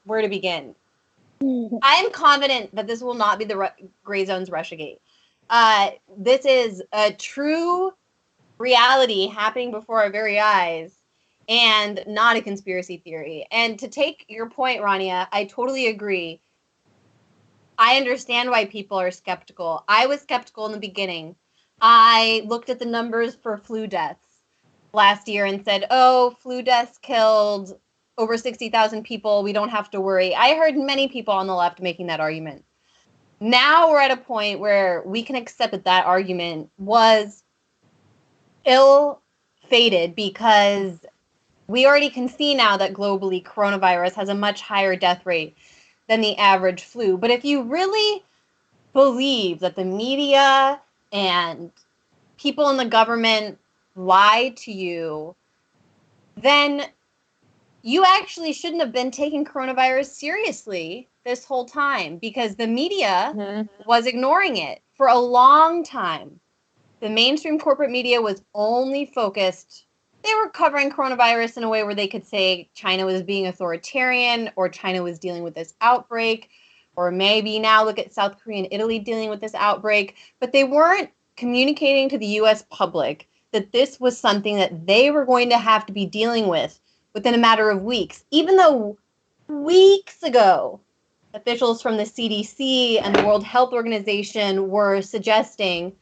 Speaker 2: where to begin? I am confident that this will not be the Grayzone's Russiagate. This is a true reality happening before our very eyes and not a conspiracy theory. And to take your point, Rania, I totally agree. I understand why people are skeptical. I was skeptical in the beginning. I looked at the numbers for flu deaths last year and said, oh, flu deaths killed over 60,000 people. We don't have to worry. I heard many people on the left making that argument. Now we're at a point where we can accept that argument was ill-fated because we already can see now that globally coronavirus has a much higher death rate than the average flu. But if you really believe that the media and people in the government lie to you, then you actually shouldn't have been taking coronavirus seriously this whole time, because the media was ignoring it for a long time. The mainstream corporate media was only focused, they were covering coronavirus in a way where they could say China was being authoritarian, or China was dealing with this outbreak, or maybe now look at South Korea and Italy dealing with this outbreak. But they weren't communicating to the US public that this was something that they were going to have to be dealing with within a matter of weeks, even though weeks ago, officials from the CDC and the World Health Organization were suggesting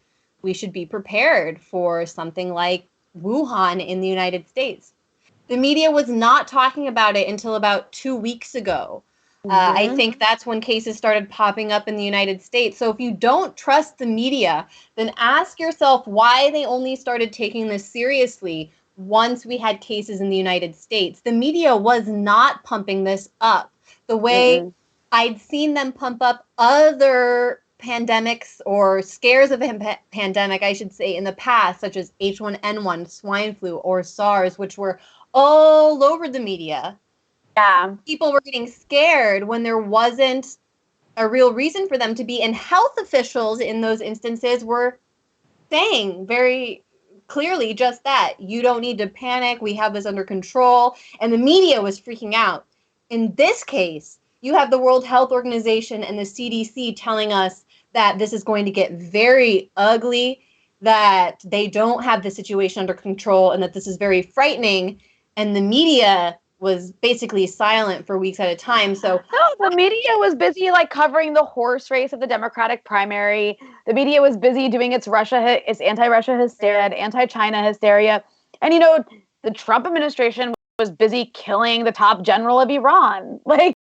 Speaker 2: we should be prepared for something like Wuhan in the United States. The media was not talking about it until about 2 weeks ago. I think that's when cases started popping up in the United States. So if you don't trust the media, then ask yourself why they only started taking this seriously once we had cases in the United States. The media was not pumping this up the way I'd seen them pump up other pandemics, or scares of a pandemic, I should say, in the past, such as H1N1, swine flu, or SARS, which were all over the media.
Speaker 1: Yeah.
Speaker 2: People were getting scared when there wasn't a real reason for them to be. And health officials in those instances were saying very clearly just that. You don't need to panic. We have this under control. And the media was freaking out. In this case, you have the World Health Organization and the CDC telling us that this is going to get very ugly, that they don't have the situation under control, and that this is very frightening. And the media was basically silent for weeks at a time. So
Speaker 1: no, the media was busy like covering the horse race of the Democratic primary. The media was busy doing its anti-Russia hysteria, anti-China hysteria. And the Trump administration was busy killing the top general of Iran. Like,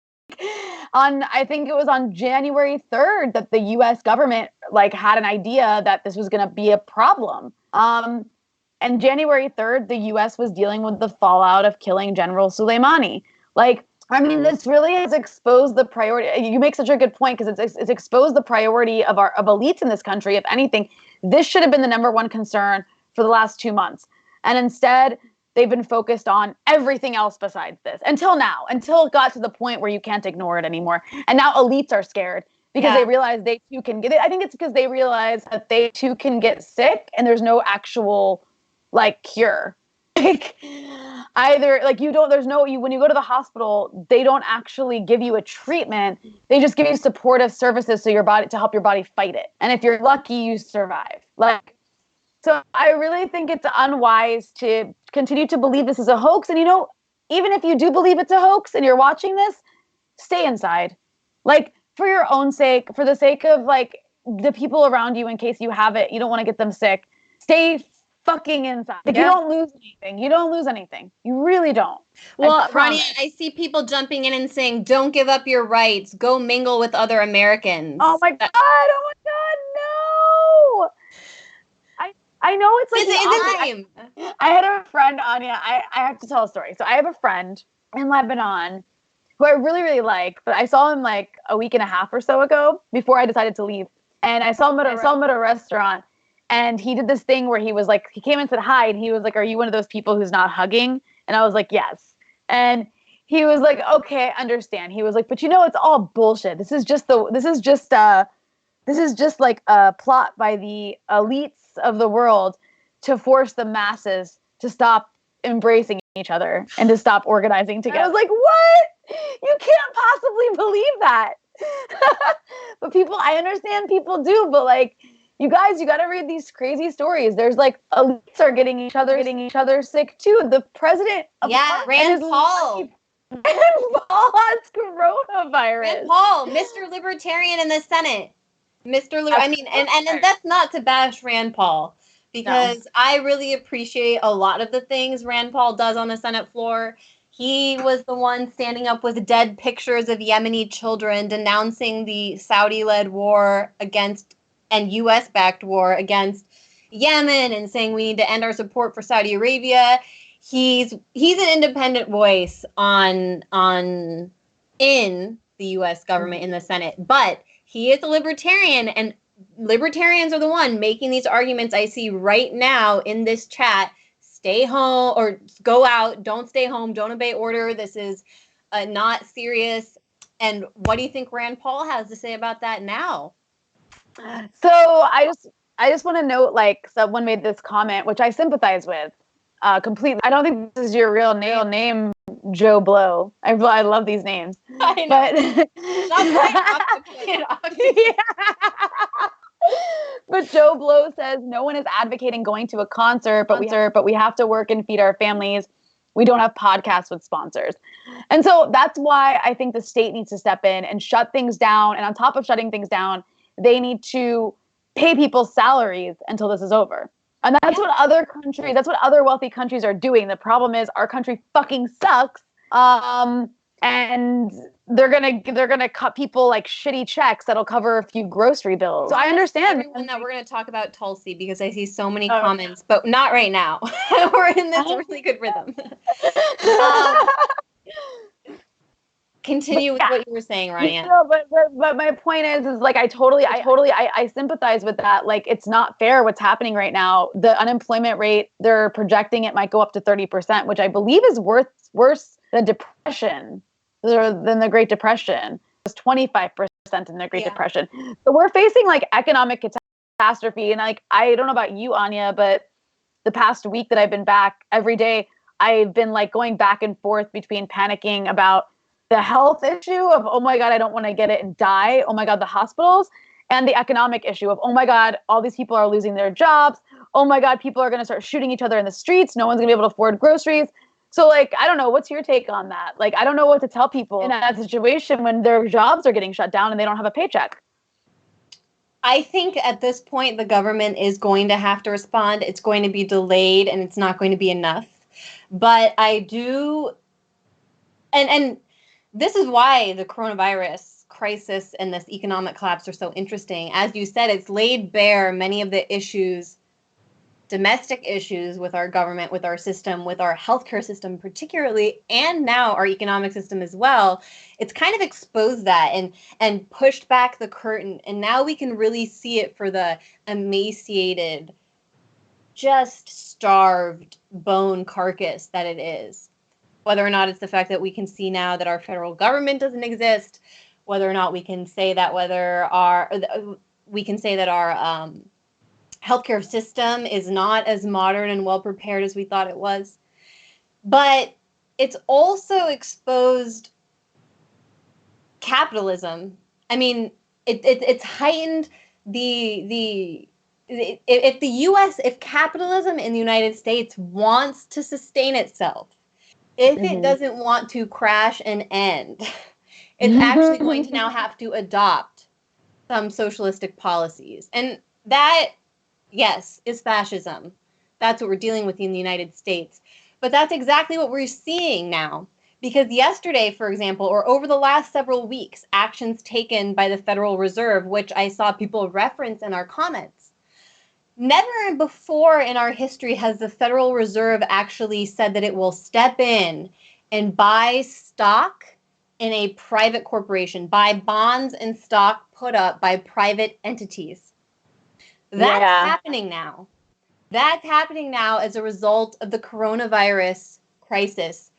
Speaker 1: I think it was on January 3rd that the US government had an idea that this was going to be a problem. And January 3rd, the US was dealing with the fallout of killing General Soleimani. This really has exposed the priority. You make such a good point, because it's exposed the priority of elites in this country. If anything, this should have been the number one concern for the last 2 months. And instead, they've been focused on everything else besides this until it got to the point where you can't ignore it anymore. And now elites are scared because they realize they too can get it. I think it's because they realize that they too can get sick, and there's no actual cure. When you go to the hospital, they don't actually give you a treatment. They just give you supportive services to help your body fight it. And if you're lucky, you survive. So I really think it's unwise to continue to believe this is a hoax. And even if you do believe it's a hoax and you're watching this, stay inside. For your own sake, for the sake of the people around you, in case you have it, you don't want to get them sick. Stay fucking inside. You don't lose anything. You don't lose anything. You really don't.
Speaker 2: Well, Rania, I see people jumping in and saying, don't give up your rights. Go mingle with other Americans.
Speaker 1: Oh my God. Oh my God. No. I know it's I had a friend, Anya. I have to tell a story. So I have a friend in Lebanon who I really, really like, but I saw him a week and a half or so ago before I decided to leave. And I saw him at a restaurant. And he did this thing where he was he came and said hi, and he was like, "Are you one of those people who's not hugging?" And I was like, "Yes." And he was like, "Okay, I understand." He was like, "But it's all bullshit. This is just a plot by the elites of the world to force the masses to stop embracing each other and to stop organizing together." I was like, "What? You can't possibly believe that." But I understand people do, but you guys, you got to read these crazy stories. There's elites are getting each other sick too. The president of
Speaker 2: Rand Paul.
Speaker 1: Rand Paul has coronavirus.
Speaker 2: Rand Paul, Mr. Libertarian in the Senate. And that's not to bash Rand Paul, because I really appreciate a lot of the things Rand Paul does on the Senate floor. He was the one standing up with dead pictures of Yemeni children, denouncing the Saudi-led war against and U.S.-backed war against Yemen, and saying we need to end our support for Saudi Arabia. He's an independent voice in the U.S. government, in the Senate, but he is a libertarian, and libertarians are the one making these arguments I see right now in this chat. Stay home or go out. Don't stay home. Don't obey order. This is not serious. And what do you think Rand Paul has to say about that now?
Speaker 1: So I just want to note, like, someone made this comment, which I sympathize with completely. I don't think this is your real name, Joe Blow. I love these names.
Speaker 2: I know. But
Speaker 1: But Joe Blow says no one is advocating going to a concert, but we have to work and feed our families. We don't have podcasts with sponsors. And so that's why I think the state needs to step in and shut things down. And on top of shutting things down, they need to pay people's salaries until this is over. And that's what other wealthy countries are doing. The problem is our country fucking sucks. And they're gonna cut people like shitty checks that'll cover a few grocery bills. So I understand
Speaker 2: everyone that we're gonna talk about Tulsi, because I see so many comments, but not right now. We're in this really good rhythm. Continue with what you were saying, Rania.
Speaker 1: No, but my point is like I sympathize with that. Like, it's not fair what's happening right now. The unemployment rate, they're projecting it might go up to 30%, which I believe is worse than depression. Than the Great Depression. It was 25% in the Great Depression. So we're facing like economic catastrophe. And like, I don't know about you, Anya, but the past week that I've been back, every day I've been like going back and forth between panicking about the health issue of, oh my God, I don't want to get it and die. Oh my God, the hospitals, and the economic issue of, oh my God, all these people are losing their jobs. Oh my God, people are going to start shooting each other in the streets. No one's gonna be able to afford groceries. So, like, I don't know. What's your take on that? Like, I don't know what to tell people in that situation when their jobs are getting shut down and they don't have a paycheck.
Speaker 2: I think at this point, the government is going to have to respond. It's going to be delayed, and it's not going to be enough. But I do, and this is why the coronavirus crisis and this economic collapse are so interesting. As you said, it's laid bare many of the issues, domestic issues with our government, with our system, with our healthcare system particularly, and now our economic system as well. It's kind of exposed that and pushed back the curtain. And now we can really see it for the emaciated, just starved bone carcass that it is. Whether or not it's the fact that we can see now that our federal government doesn't exist, whether or not we can say that our healthcare system is not as modern and well prepared as we thought it was. But it's also exposed capitalism. I mean, it's heightened if capitalism in the United States wants to sustain itself, if it doesn't want to crash and end, it's actually going to now have to adopt some socialistic policies. And that, yes, is fascism. That's what we're dealing with in the United States. But that's exactly what we're seeing now. Because yesterday, for example, or over the last several weeks, actions taken by the Federal Reserve, which I saw people reference in our comments. Never before in our history has the Federal Reserve actually said that it will step in and buy stock in a private corporation, buy bonds and stock put up by private entities. That's happening now. That's happening now as a result of the coronavirus crisis.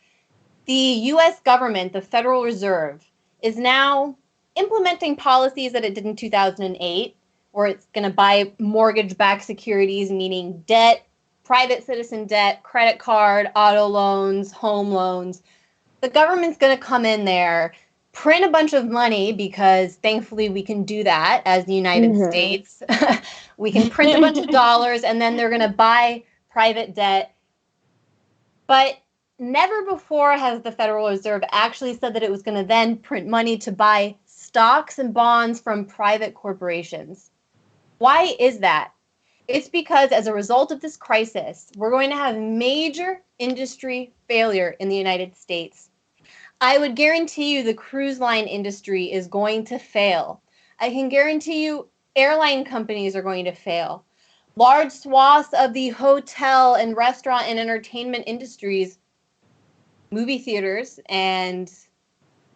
Speaker 2: The U.S. government, the Federal Reserve, is now implementing policies that it did in 2008, where it's going to buy mortgage-backed securities, meaning debt, private citizen debt, credit card, auto loans, home loans. The government's going to come in there, print a bunch of money, because thankfully we can do that as the United States. We can print a bunch of dollars, and then they're going to buy private debt. But never before has the Federal Reserve actually said that it was going to then print money to buy stocks and bonds from private corporations. Why is that? It's because as a result of this crisis, we're going to have major industry failure in the United States. I would guarantee you the cruise line industry is going to fail. I can guarantee you airline companies are going to fail. Large swaths of the hotel and restaurant and entertainment industries, movie theaters and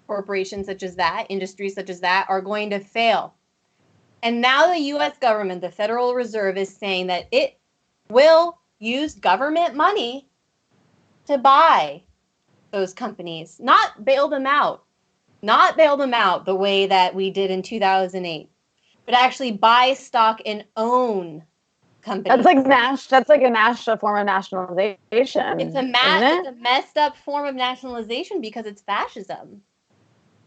Speaker 2: corporations such as that, industries such as that, are going to fail. And now the U.S. government, the Federal Reserve, is saying that it will use government money to buy those companies, not bail them out, the way that we did in 2008, but actually buy stock and own companies.
Speaker 1: That's like a form of nationalization.
Speaker 2: It's a messed up form of nationalization because it's fascism.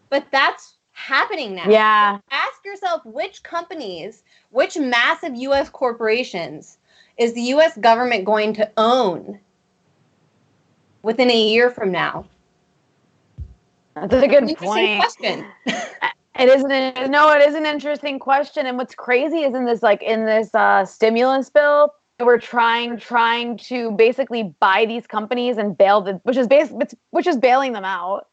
Speaker 2: But that's happening now.
Speaker 1: Yeah.
Speaker 2: Ask yourself which companies, which massive U.S. corporations is the U.S. government going to own within a year from now?
Speaker 1: That's a good point.
Speaker 2: Question.
Speaker 1: It is an interesting question. And what's crazy is in this stimulus bill, we're trying to basically buy these companies and which is bailing them out.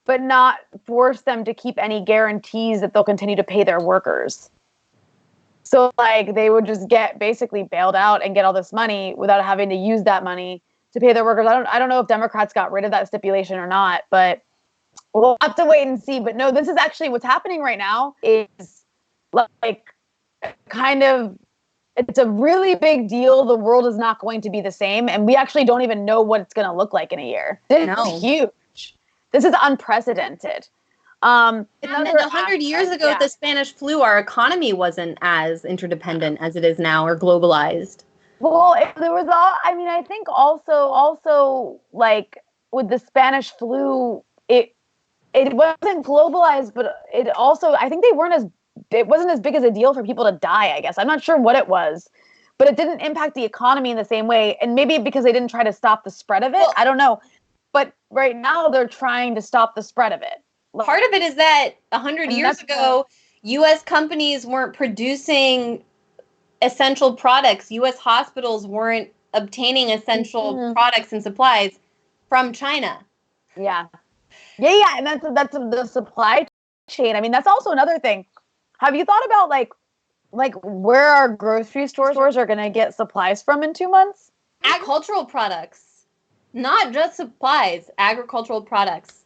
Speaker 1: But not force them to keep any guarantees that they'll continue to pay their workers. So like they would just get basically bailed out and get all this money without having to use that money to pay their workers. I don't know if Democrats got rid of that stipulation or not, but we'll have to wait and see. But no, this is actually what's happening right now is like kind of, it's a really big deal. The world is not going to be the same. And we actually don't even know what it's going to look like in a year. This is huge. This is unprecedented.
Speaker 2: 100 years ago with the Spanish flu, our economy wasn't as interdependent as it is now or globalized.
Speaker 1: Well, there was I think also like with the Spanish flu, it wasn't globalized, but it also, I think it wasn't as big as a deal for people to die, I guess. I'm not sure what it was, but it didn't impact the economy in the same way. And maybe because they didn't try to stop the spread of it. I don't know. But right now they're trying to stop the spread of it.
Speaker 2: Part of it is that 100 years ago, U.S. companies weren't producing essential products. U.S. hospitals weren't obtaining essential products and supplies from China.
Speaker 1: Yeah. Yeah. And that's the supply chain. I mean, that's also another thing. Have you thought about like where our grocery stores are going to get supplies from in 2 months?
Speaker 2: Agricultural products. Not just supplies, agricultural products.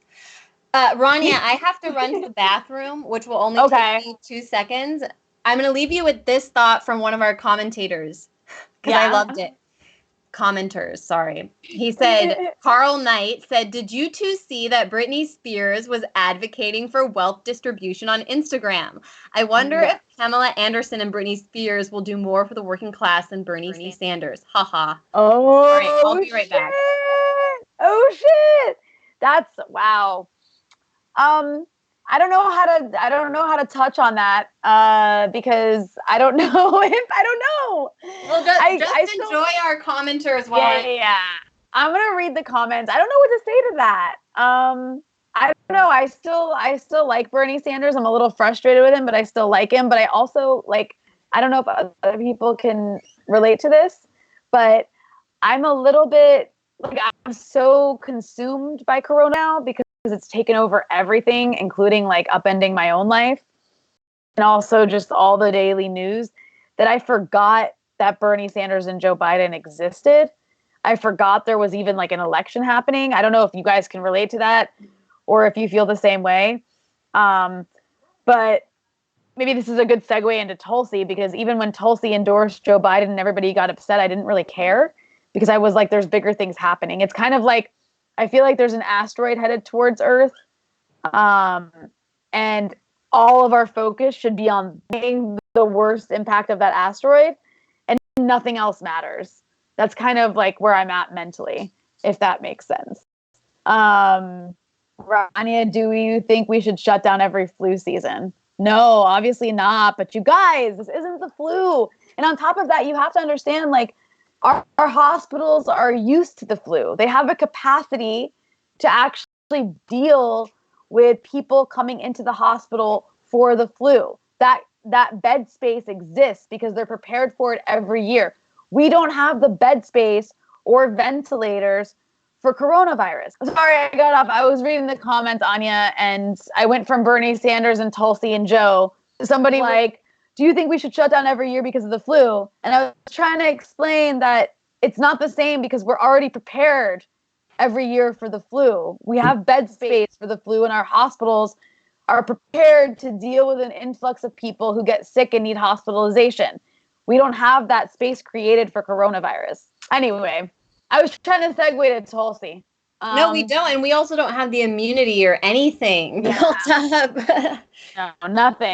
Speaker 2: Rania, I have to run to the bathroom, which will only take me 2 seconds. I'm going to leave you with this thought from one of our commentators, because I loved it. Commenters, sorry. He said, Carl Knight said, did you two see that Britney Spears was advocating for wealth distribution on Instagram? I wonder if Pamela Anderson and Britney Spears will do more for the working class than Bernie Sanders. Haha.
Speaker 1: Oh,
Speaker 2: all right, I'll be right back.
Speaker 1: Oh shit! That's wow. I don't know how to touch on that because I don't know.
Speaker 2: Well, just enjoy our commenters while
Speaker 1: I'm gonna read the comments. I don't know what to say to that. I don't know. I still like Bernie Sanders. I'm a little frustrated with him, but I still like him. But I also like. I don't know if other people can relate to this, but I'm a little bit like I'm so consumed by Corona now because it's taken over everything, including like upending my own life and also just all the daily news, that I forgot that Bernie Sanders and Joe Biden existed. I forgot there was even like an election happening. I don't know if you guys can relate to that or if you feel the same way. But maybe this is a good segue into Tulsi, because even when Tulsi endorsed Joe Biden and everybody got upset, I didn't really care because I was like, there's bigger things happening. It's kind of like, I feel like there's an asteroid headed towards Earth. And all of our focus should be on the worst impact of that asteroid and nothing else matters. That's kind of like where I'm at mentally, if that makes sense. Rania, do you think we should shut down every flu season? No, obviously not. But you guys, this isn't the flu. And on top of that, you have to understand, like, our hospitals are used to the flu. They have a capacity to actually deal with people coming into the hospital for the flu. That that bed space exists because they're prepared for it every year. We don't have the bed space or ventilators for coronavirus. Sorry, I got off. I was reading the comments, Anya, and I went from Bernie Sanders and Tulsi and Joe to somebody like, do you think we should shut down every year because of the flu? And I was trying to explain that it's not the same because we're already prepared every year for the flu. We have bed space for the flu, and our hospitals are prepared to deal with an influx of people who get sick and need hospitalization. We don't have that space created for coronavirus. Anyway, I was trying to segue to Tulsi.
Speaker 2: No, we don't. And we also don't have the immunity or anything built up.
Speaker 1: No, nothing.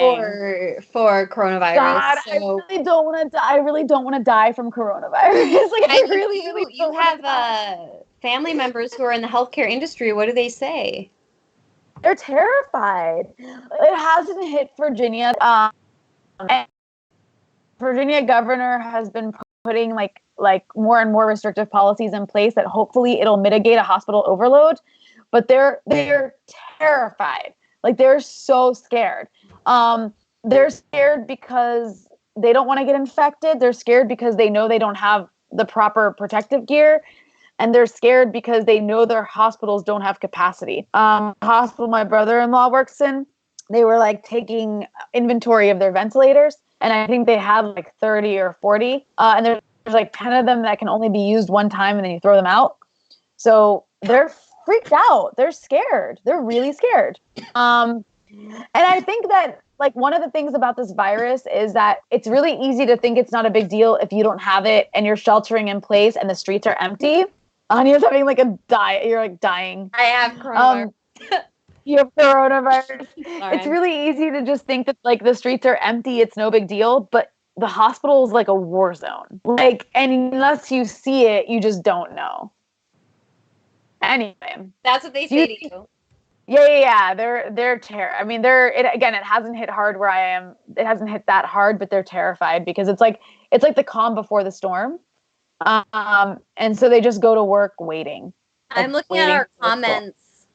Speaker 2: For coronavirus.
Speaker 1: God, I really don't want to die. I really don't want to die from coronavirus. Like, I really
Speaker 2: you have family members who are in the healthcare industry. What do they say?
Speaker 1: They're terrified. It hasn't hit Virginia. Virginia governor has been putting like more and more restrictive policies in place that hopefully it'll mitigate a hospital overload, but they're terrified. Like, they're so scared. They're scared because they don't want to get infected. They're scared because they know they don't have the proper protective gear, and they're scared because they know their hospitals don't have capacity. Hospital my brother-in-law works in, they were like taking inventory of their ventilators, and I think they had like 30 or 40, and there's like 10 of them that can only be used one time and then you throw them out. So they're freaked out. They're scared. They're really scared. And I think that like one of the things about this virus is that it's really easy to think it's not a big deal if you don't have it and you're sheltering in place and the streets are empty. Anya's having like a you're like dying.
Speaker 2: I have coronavirus.
Speaker 1: You have coronavirus. It's really easy to just think that like the streets are empty, it's no big deal, but the hospital is like a war zone. Like, and unless you see it, you just don't know. Anyway,
Speaker 2: that's what they say to you.
Speaker 1: Yeah. They're I mean, it hasn't hit hard where I am. It hasn't hit that hard, but they're terrified because it's like the calm before the storm. And so they just go to work waiting.
Speaker 2: I'm looking at our comments.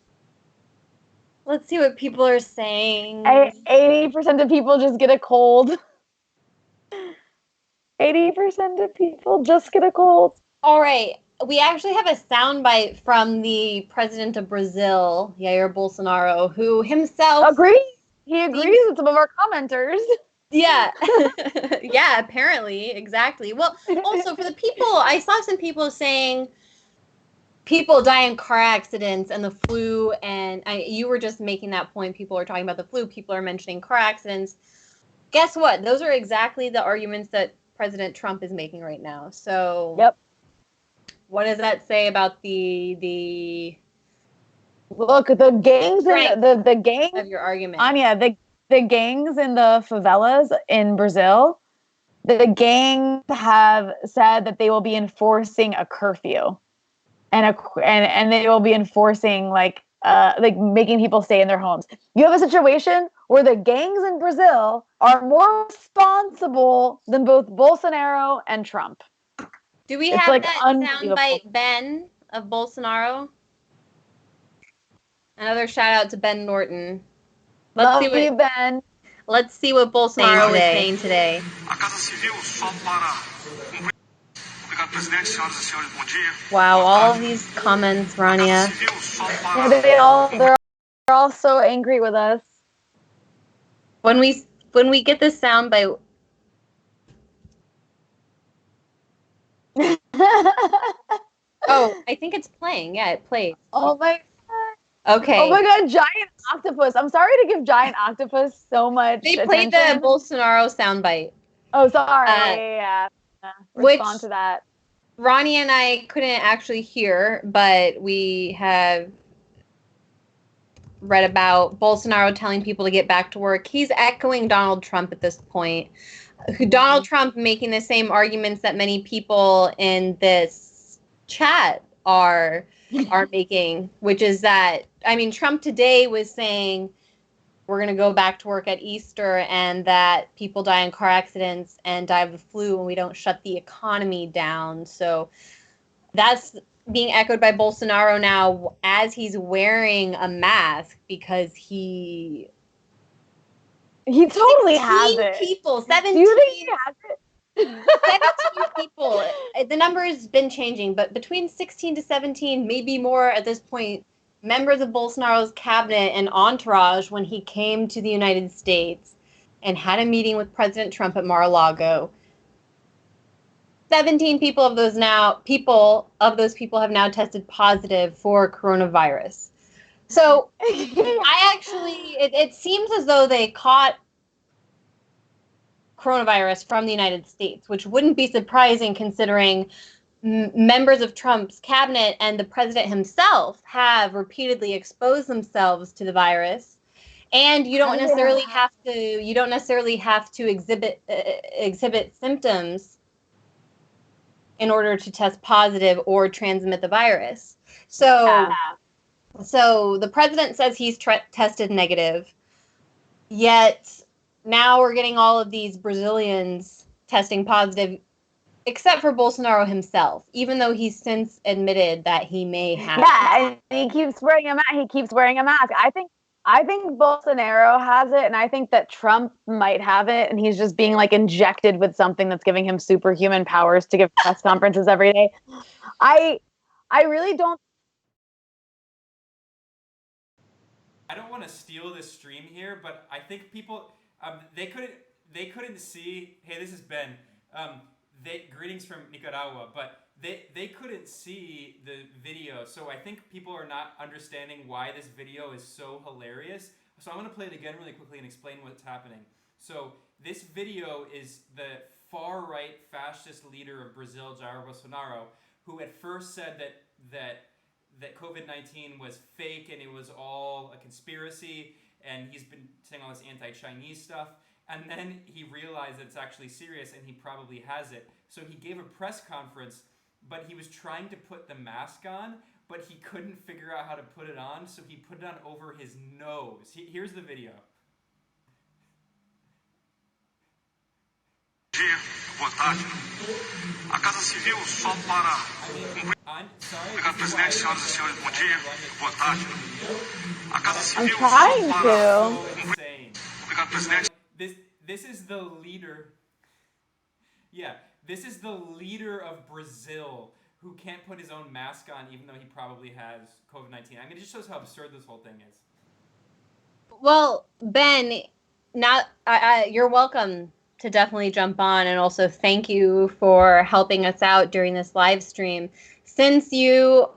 Speaker 2: Let's see what people are saying.
Speaker 1: 80% of people just get a cold. 80% of people just get a cold.
Speaker 2: All right. We actually have a soundbite from the president of Brazil, Jair Bolsonaro, who himself
Speaker 1: agrees. He agrees with some of our commenters.
Speaker 2: Yeah. Yeah, apparently. Exactly. Well, also for the people, I saw some people saying people die in car accidents and the flu, and you were just making that point. People are talking about the flu. People are mentioning car accidents. Guess what? Those are exactly the arguments that President Trump is making right now. So,
Speaker 1: yep.
Speaker 2: What does that say about the
Speaker 1: look, the gangs and the gangs
Speaker 2: of your argument?
Speaker 1: Anya, the gangs in the favelas in Brazil, the gangs have said that they will be enforcing a curfew, and they will be enforcing like making people stay in their homes. You have a situation where the gangs in Brazil are more responsible than both Bolsonaro and Trump.
Speaker 2: Do we have that soundbite, Ben, of Bolsonaro? Another shout out to Ben Norton.
Speaker 1: Love you, Ben.
Speaker 2: Let's see what Bolsonaro is saying today. Wow, all of these comments, Rania.
Speaker 1: Yeah, they're all so angry with us.
Speaker 2: When we get this soundbite. Oh, I think it's playing. Yeah, it plays.
Speaker 1: Oh my god.
Speaker 2: Okay.
Speaker 1: Oh my god, giant octopus. I'm sorry to give giant octopus so much
Speaker 2: They played the Bolsonaro soundbite.
Speaker 1: Oh, sorry. Yeah. Respond to that.
Speaker 2: Rania and I couldn't actually hear, but we have read about Bolsonaro telling people to get back to work. He's echoing Donald Trump at this point. Donald Trump making the same arguments that many people in this chat are making, which is that, I mean, Trump today was saying we're going to go back to work at Easter and that people die in car accidents and die of the flu when we don't shut the economy down. So that's being echoed by Bolsonaro now as he's wearing a mask because he
Speaker 1: He totally has it.
Speaker 2: People, 17.
Speaker 1: Do you think he has it?
Speaker 2: 17 people. The number has been changing, but between 16 to 17, maybe more at this point, members of Bolsonaro's cabinet and entourage when he came to the United States and had a meeting with President Trump at Mar-a-Lago. 17 people of those have now tested positive for coronavirus. So it seems as though they caught coronavirus from the United States, which wouldn't be surprising considering members of Trump's cabinet and the president himself have repeatedly exposed themselves to the virus. And you don't necessarily have to exhibit symptoms in order to test positive or transmit the virus. So the president says he's tested negative, yet now we're getting all of these Brazilians testing positive, except for Bolsonaro himself, even though he's since admitted that he may have.
Speaker 1: Yeah, and he keeps wearing a mask. I think Bolsonaro has it, and I think that Trump might have it, and he's just being like injected with something that's giving him superhuman powers to give press conferences every day. I really don't.
Speaker 3: I don't want to steal this stream here, but I think people they couldn't see. Hey, this is Ben. Greetings from Nicaragua, but they couldn't see the video, so I think people are not understanding why this video is so hilarious. So I'm going to play it again really quickly and explain what's happening. So this video is the far-right fascist leader of Brazil, Jair Bolsonaro, who at first said that COVID-19 was fake and it was all a conspiracy, and he's been saying all this anti-Chinese stuff. And then he realized that it's actually serious and he probably has it. So he gave a press conference, but he was trying to put the mask on, but he couldn't figure out how to put it on, so he put it on over his nose. Here's the video.
Speaker 4: Boa tarde. A Casa Civil só para... Obrigado, presidente, senhoras e senhores, bom dia, boa tarde. A Casa Civil só para... Obrigado, presidente.
Speaker 3: This is the leader. Yeah, this is the leader of Brazil who can't put his own mask on even though he probably has COVID-19. I mean, it just shows how absurd this whole thing is.
Speaker 2: Well, Ben, you're welcome to definitely jump on, and also thank you for helping us out during this live stream. Since you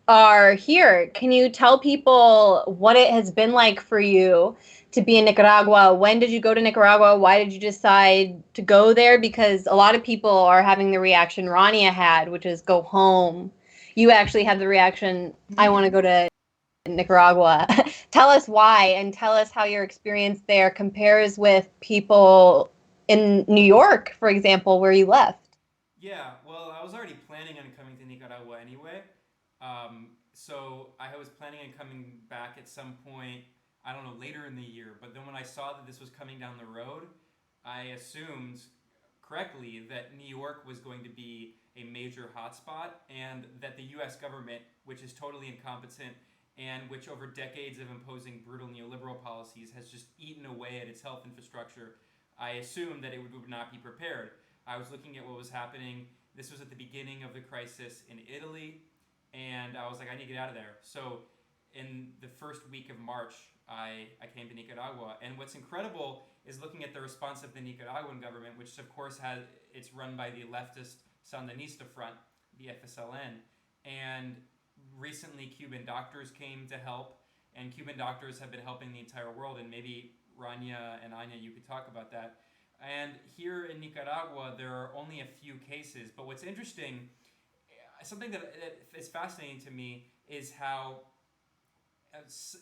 Speaker 2: are here, can you tell people what it has been like for you to be in Nicaragua? When did you go to Nicaragua? Why did you decide to go there? Because a lot of people are having the reaction Rania had, which is go home. You actually have the reaction, I want to go to Nicaragua. Tell us why, and tell us how your experience there compares with people in New York, for example, where you left.
Speaker 3: Yeah, well, I was already planning on coming to Nicaragua anyway. So I was planning on coming back at some point, I don't know, later in the year. But then when I saw that this was coming down the road, I assumed correctly that New York was going to be a major hotspot, and that the US government, which is totally incompetent and which over decades of imposing brutal neoliberal policies has just eaten away at its health infrastructure, I assumed that it would not be prepared. I was looking at what was happening. This was at the beginning of the crisis in Italy, and I was like, I need to get out of there. So in the first week of March, I came to Nicaragua. And what's incredible is looking at the response of the Nicaraguan government, which of course it's run by the leftist Sandinista Front, the FSLN. And recently Cuban doctors came to help, and Cuban doctors have been helping the entire world, and maybe Rania and Anya, you could talk about that. And here in Nicaragua, there are only a few cases, but what's interesting, something that is fascinating to me, is how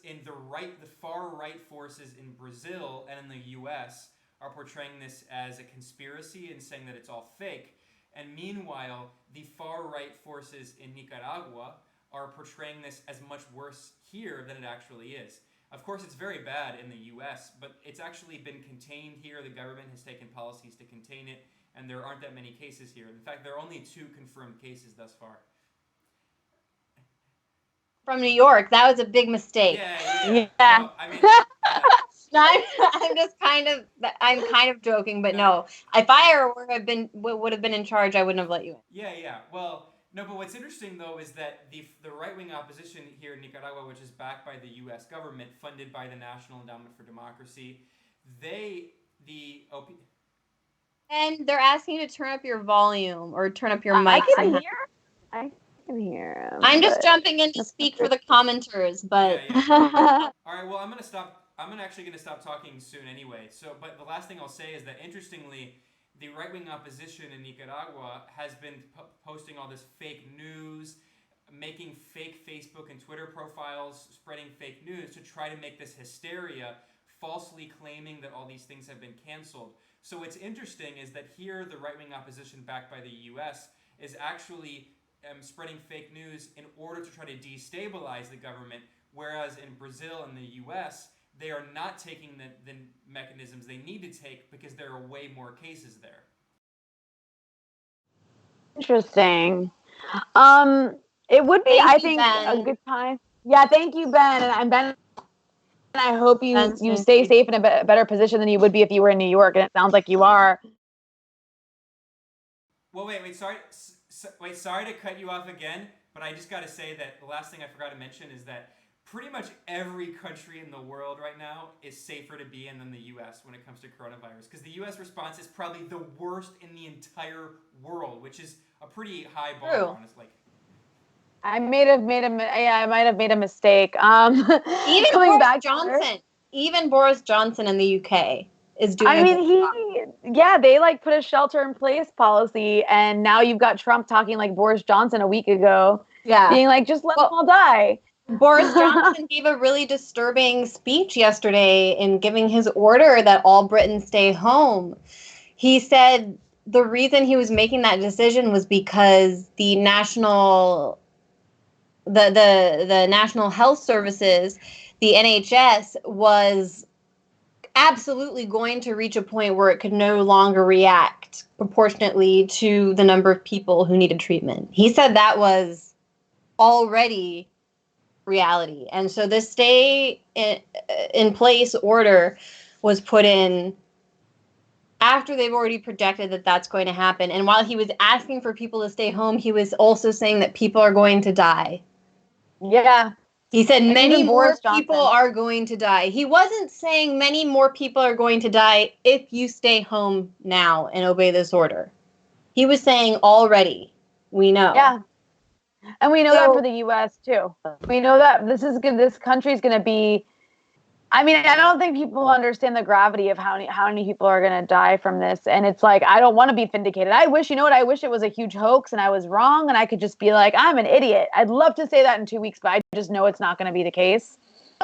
Speaker 3: in the far right forces in Brazil and in the US are portraying this as a conspiracy and saying that it's all fake. And meanwhile, the far right forces in Nicaragua are portraying this as much worse here than it actually is. Of course, it's very bad in the US, but it's actually been contained here. The government has taken policies to contain it, and there aren't that many cases here. In fact, there are only 2 confirmed cases thus far.
Speaker 2: From New York, that was a big mistake.
Speaker 3: Yeah. No, I mean,
Speaker 2: I'm just kind of joking, but no. If I would have been in charge, I wouldn't have let you in.
Speaker 3: Yeah. Well, no, but what's interesting though is that the right-wing opposition here in Nicaragua, which is backed by the U.S. government, funded by the National Endowment for Democracy,
Speaker 2: and they're asking you to turn up your volume or turn up your mic.
Speaker 1: I can hear him.
Speaker 2: I'm just jumping in to speak for the commenters, but
Speaker 3: all right. Well, I'm actually gonna stop talking soon anyway. So, but the last thing I'll say is that interestingly, the right-wing opposition in Nicaragua has been posting all this fake news, making fake Facebook and Twitter profiles, spreading fake news to try to make this hysteria, falsely claiming that all these things have been canceled. So what's interesting is that here the right-wing opposition backed by the U.S. is actually spreading fake news in order to try to destabilize the government, whereas in Brazil and the U.S., they are not taking the mechanisms they need to take because there are way more cases there.
Speaker 1: Interesting. It would be, I think, a good time. Yeah, thank you, Ben. And Ben, I hope you stay safe in a better position than you would be if you were in New York, and it sounds like you are.
Speaker 3: Well, wait, sorry to cut you off again, but I just got to say that the last thing I forgot to mention is that pretty much every country in the world right now is safer to be in than the U.S. when it comes to coronavirus, because the U.S. response is probably the worst in the entire world, which is a pretty high bar, honestly.
Speaker 1: I might have made a mistake.
Speaker 2: Even Boris Johnson in the UK is doing.
Speaker 1: They like put a shelter-in-place policy, and now you've got Trump talking like Boris Johnson a week ago, being like, just let them all die.
Speaker 2: Boris Johnson gave a really disturbing speech yesterday in giving his order that all Britons stay home. He said the reason he was making that decision was because the national health services, the NHS, was absolutely going to reach a point where it could no longer react proportionately to the number of people who needed treatment. He said that was already reality. And so this stay in place order was put in after they've already projected that that's going to happen. And while he was asking for people to stay home, he was also saying that people are going to die.
Speaker 1: Yeah.
Speaker 2: He said many more people are going to die. He wasn't saying many more people are going to die if you stay home now and obey this order. He was saying already, we know.
Speaker 1: Yeah. And we know that for the U.S. too. We know that this country is going to be. I mean, I don't think people understand the gravity of how many people are going to die from this. And it's like, I don't want to be vindicated. I wish it was a huge hoax and I was wrong and I could just be like, I'm an idiot. I'd love to say that in 2 weeks, but I just know it's not going to be the case.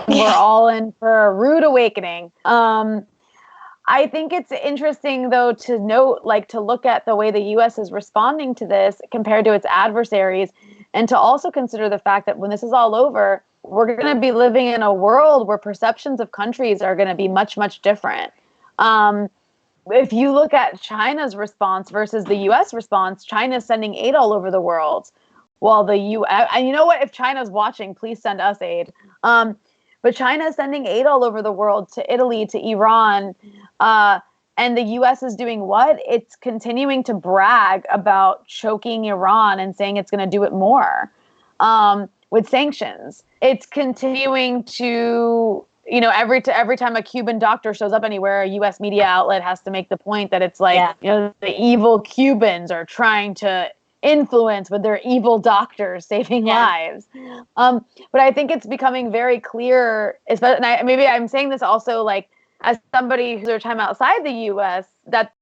Speaker 1: We're all in for a rude awakening. I think it's interesting, though, to note, to look at the way the U.S. is responding to this compared to its adversaries, and to also consider the fact that when this is all over, we're going to be living in a world where perceptions of countries are going to be much, much different. If you look at China's response versus the U.S. response, China's sending aid all over the world. While the U.S. and you know what? If China's watching, please send us aid. But China is sending aid all over the world to Italy, to Iran. And the U.S. is doing what? It's continuing to brag about choking Iran and saying it's going to do it more with sanctions. It's continuing to, every time a Cuban doctor shows up anywhere, a U.S. media outlet has to make the point that it's like, the evil Cubans are trying to influence with their evil doctors saving lives. But I think it's becoming very clear, and maybe I'm saying this also as somebody who's their time outside the U.S., that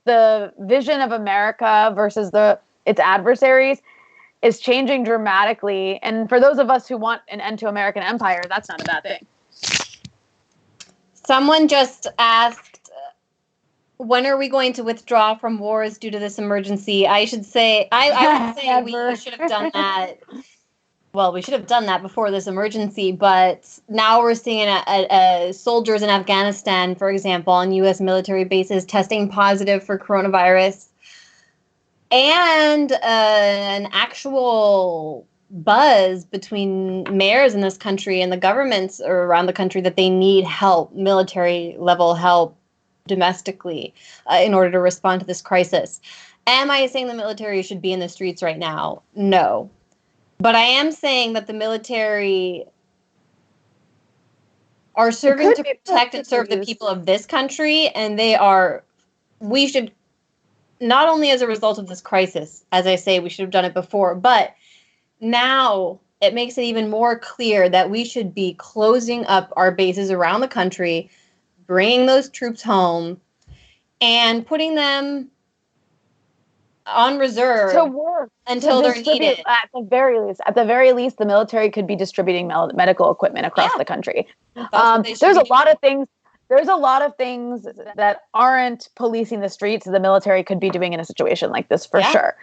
Speaker 1: the vision of America versus its adversaries is changing dramatically. And for those of us who want an end to American empire, that's not a bad thing.
Speaker 2: Someone just asked, when are we going to withdraw from wars due to this emergency? I should say, I would say we should have done that. Well, we should have done that before this emergency, but now we're seeing soldiers in Afghanistan, for example, on U.S. military bases testing positive for coronavirus. And an actual buzz between mayors in this country and the governments around the country that they need help, military level help domestically in order to respond to this crisis. Am I saying the military should be in the streets right now? No. But I am saying that the military are serving to protect and serve the people of this country, and we should, not only as a result of this crisis, as I say, we should have done it before, but now it makes it even more clear that we should be closing up our bases around the country, bringing those troops home, and putting them on reserve
Speaker 1: to work
Speaker 2: until they're needed.
Speaker 1: At the very least, the military could be distributing medical equipment across the country. There's a lot of things. There's a lot of things that aren't policing the streets that the military could be doing in a situation like this for sure.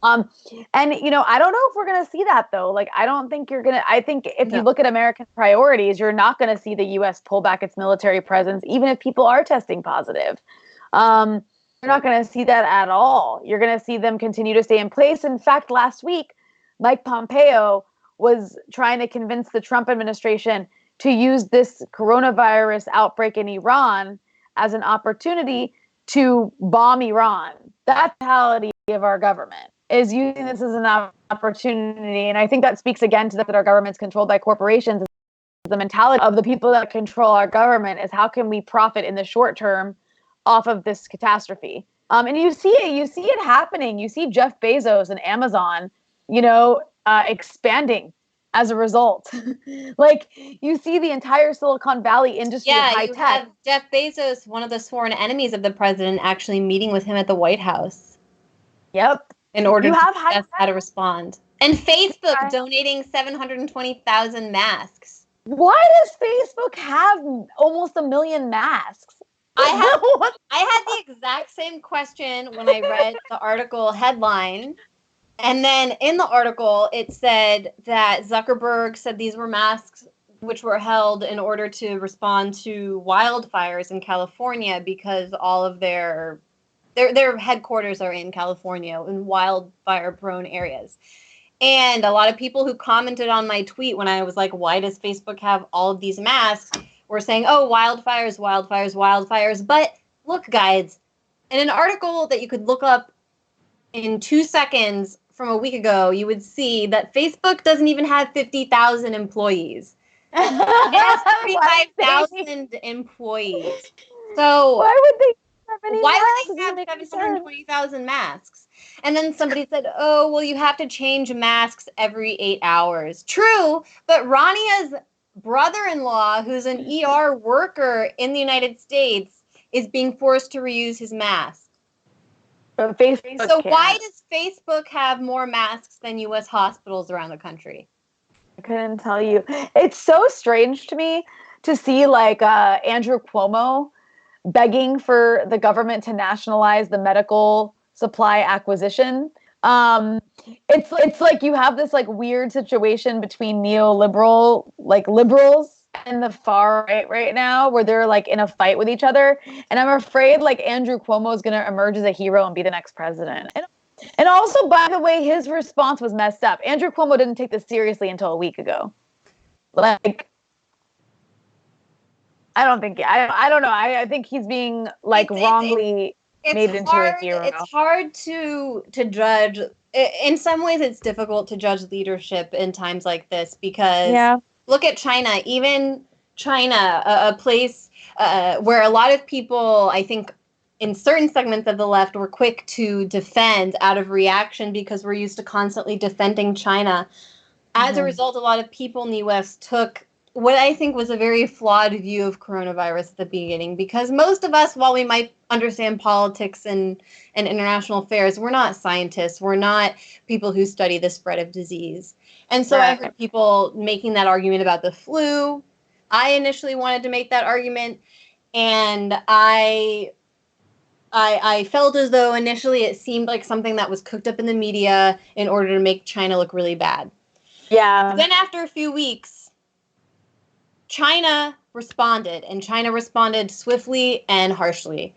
Speaker 1: And I don't know if we're going to see that though. Like, I don't think you're going to. I think if you look at American priorities, you're not going to see the U.S. pull back its military presence, even if people are testing positive. You're not going to see that at all. You're going to see them continue to stay in place. In fact, last week, Mike Pompeo was trying to convince the Trump administration to use this coronavirus outbreak in Iran as an opportunity to bomb Iran. That's the mentality of our government, is using this as an opportunity. And I think that speaks again to that our government's controlled by corporations. The mentality of the people that control our government is, how can we profit in the short term off of this catastrophe? And you see it happening. You see Jeff Bezos and Amazon, expanding as a result. Like, you see the entire Silicon Valley industry of high tech. Have
Speaker 2: Jeff Bezos, one of the sworn enemies of the president, actually meeting with him at the White House.
Speaker 1: Yep.
Speaker 2: In order to discuss how to respond. And Facebook donating 720,000 masks.
Speaker 1: Why does Facebook have almost 1 million masks?
Speaker 2: I had the exact same question when I read the article headline. And then in the article, it said that Zuckerberg said these were masks which were held in order to respond to wildfires in California, because all of their headquarters are in California, in wildfire-prone areas. And a lot of people who commented on my tweet when I was like, why does Facebook have all of these masks, were saying, oh, wildfires, wildfires, wildfires. But look, guys, in an article that you could look up in 2 seconds from a week ago, you would see that Facebook doesn't even have 50,000 employees. It has 35,000 employees. So
Speaker 1: why would they
Speaker 2: have 720,000 masks? And then somebody said, oh, well, you have to change masks every 8 hours. True, but Rania's brother-in-law, who's an ER worker in the United States, is being forced to reuse his mask.
Speaker 1: But Facebook
Speaker 2: so why does Facebook have more masks than U.S. hospitals around the country?
Speaker 1: I couldn't tell you. It's so strange to me to see Andrew Cuomo begging for the government to nationalize the medical supply acquisition. It's like you have this weird situation between neoliberal liberals and the far right now, where they're in a fight with each other. And I'm afraid Andrew Cuomo is going to emerge as a hero and be the next president. And also, by the way, his response was messed up. Andrew Cuomo didn't take this seriously until a week ago. I don't think, I don't know. I think he's being wrongly made into a hero.
Speaker 2: It's hard to judge. In some ways, it's difficult to judge leadership in times like this, because look at China. Even China, a place where a lot of people, I think, in certain segments of the left, were quick to defend out of reaction because we're used to constantly defending China. As a result, a lot of people in the U.S. took what I think was a very flawed view of coronavirus at the beginning, because most of us, while we might understand politics and international affairs, we're not scientists. We're not people who study the spread of disease. And so I heard people making that argument about the flu. I initially wanted to make that argument, and I felt as though initially it seemed like something that was cooked up in the media in order to make China look really bad.
Speaker 1: Yeah.
Speaker 2: Then after a few weeks, China responded, and China responded swiftly and harshly.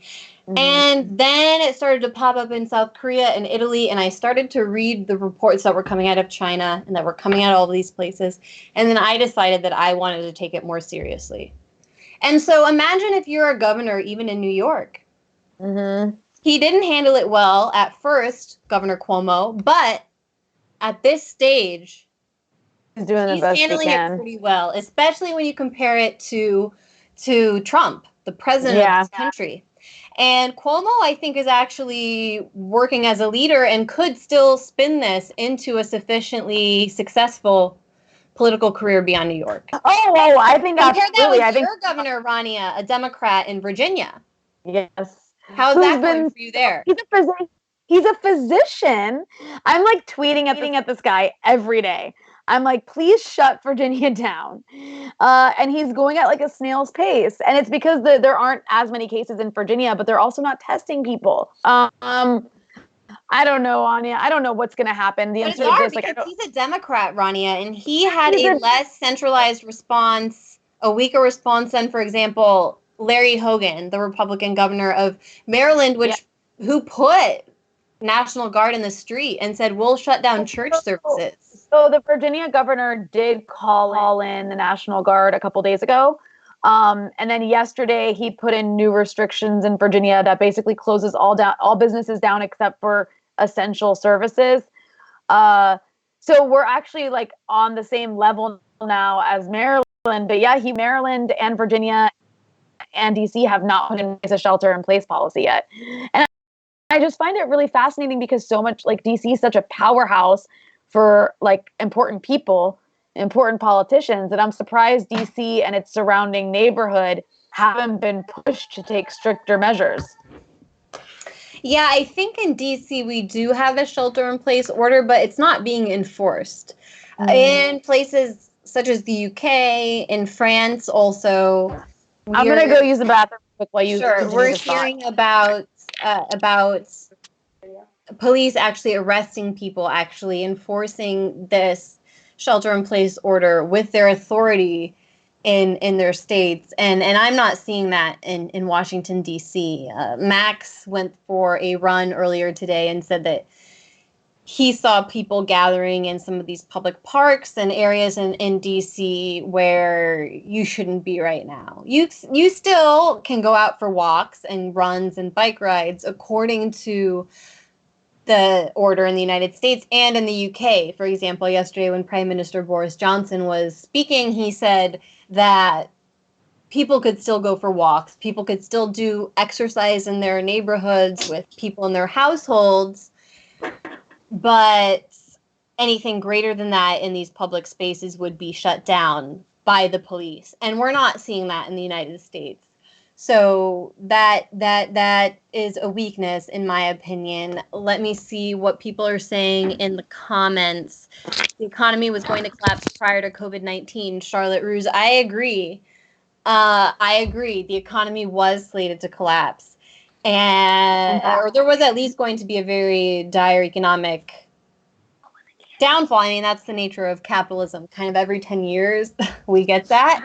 Speaker 2: And then it started to pop up in South Korea and Italy, and I started to read the reports that were coming out of China and that were coming out of all these places. And then I decided that I wanted to take it more seriously. And so imagine if you're a governor, even in New York. He didn't handle it well at first, Governor Cuomo, but at this stage,
Speaker 1: he's doing the best
Speaker 2: handling
Speaker 1: he can.
Speaker 2: it pretty well, especially when you compare it to Trump, the president of this country. And Cuomo, I think, is actually working as a leader and could still spin this into a sufficiently successful political career beyond New York.
Speaker 1: Oh, I think
Speaker 2: compare
Speaker 1: absolutely.
Speaker 2: that with your governor, Rania, a Democrat in Virginia.
Speaker 1: Yes.
Speaker 2: How's that going for you there?
Speaker 1: He's a physician. I'm like tweeting at this guy every day. I'm like, please shut Virginia down. And he's going at like a snail's pace. And it's because there aren't as many cases in Virginia, but they're also not testing people. I don't know, Anya. I don't know what's going to happen.
Speaker 2: But it's hard because he's a Democrat, Rania, and he had a less centralized response, a weaker response than, for example, Larry Hogan, the Republican governor of Maryland, who put National Guard in the street and said, we'll shut down church services.
Speaker 1: So the Virginia governor did call in the National Guard a couple days ago. And then yesterday he put in new restrictions in Virginia that basically closes all businesses down except for essential services. So we're actually like on the same level now as Maryland. But yeah, Maryland and Virginia and DC have not put in place a shelter-in-place policy yet. And I just find it really fascinating because so much like DC is such a powerhouse for like important people, important politicians, that I'm surprised DC and its surrounding neighborhood haven't been pushed to take stricter measures.
Speaker 2: Yeah, I think in DC we do have a shelter-in-place order, but it's not being enforced. In places such as the UK, in France also.
Speaker 1: I'm going to go use the bathroom while you
Speaker 2: we're hearing about police actually arresting people, actually enforcing this shelter-in-place order with their authority in their states, and I'm not seeing that in Washington D.C. Max went for a run earlier today and said that he saw people gathering in some of these public parks and areas in D.C. where you shouldn't be right now. You still can go out for walks and runs and bike rides according to the order in the United States and in the UK. For example, yesterday when Prime Minister Boris Johnson was speaking, he said that people could still go for walks. People could still do exercise in their neighborhoods with people in their households. But anything greater than that in these public spaces would be shut down by the police. And we're not seeing that in the United States. So that is a weakness, in my opinion. Let me see what people are saying in the comments. The economy was going to collapse prior to COVID-19. Charlotte Ruse, I agree. The economy was slated to collapse. Or there was at least going to be a very dire economic downfall. I mean, that's the nature of capitalism. Kind of every 10 years, we get that.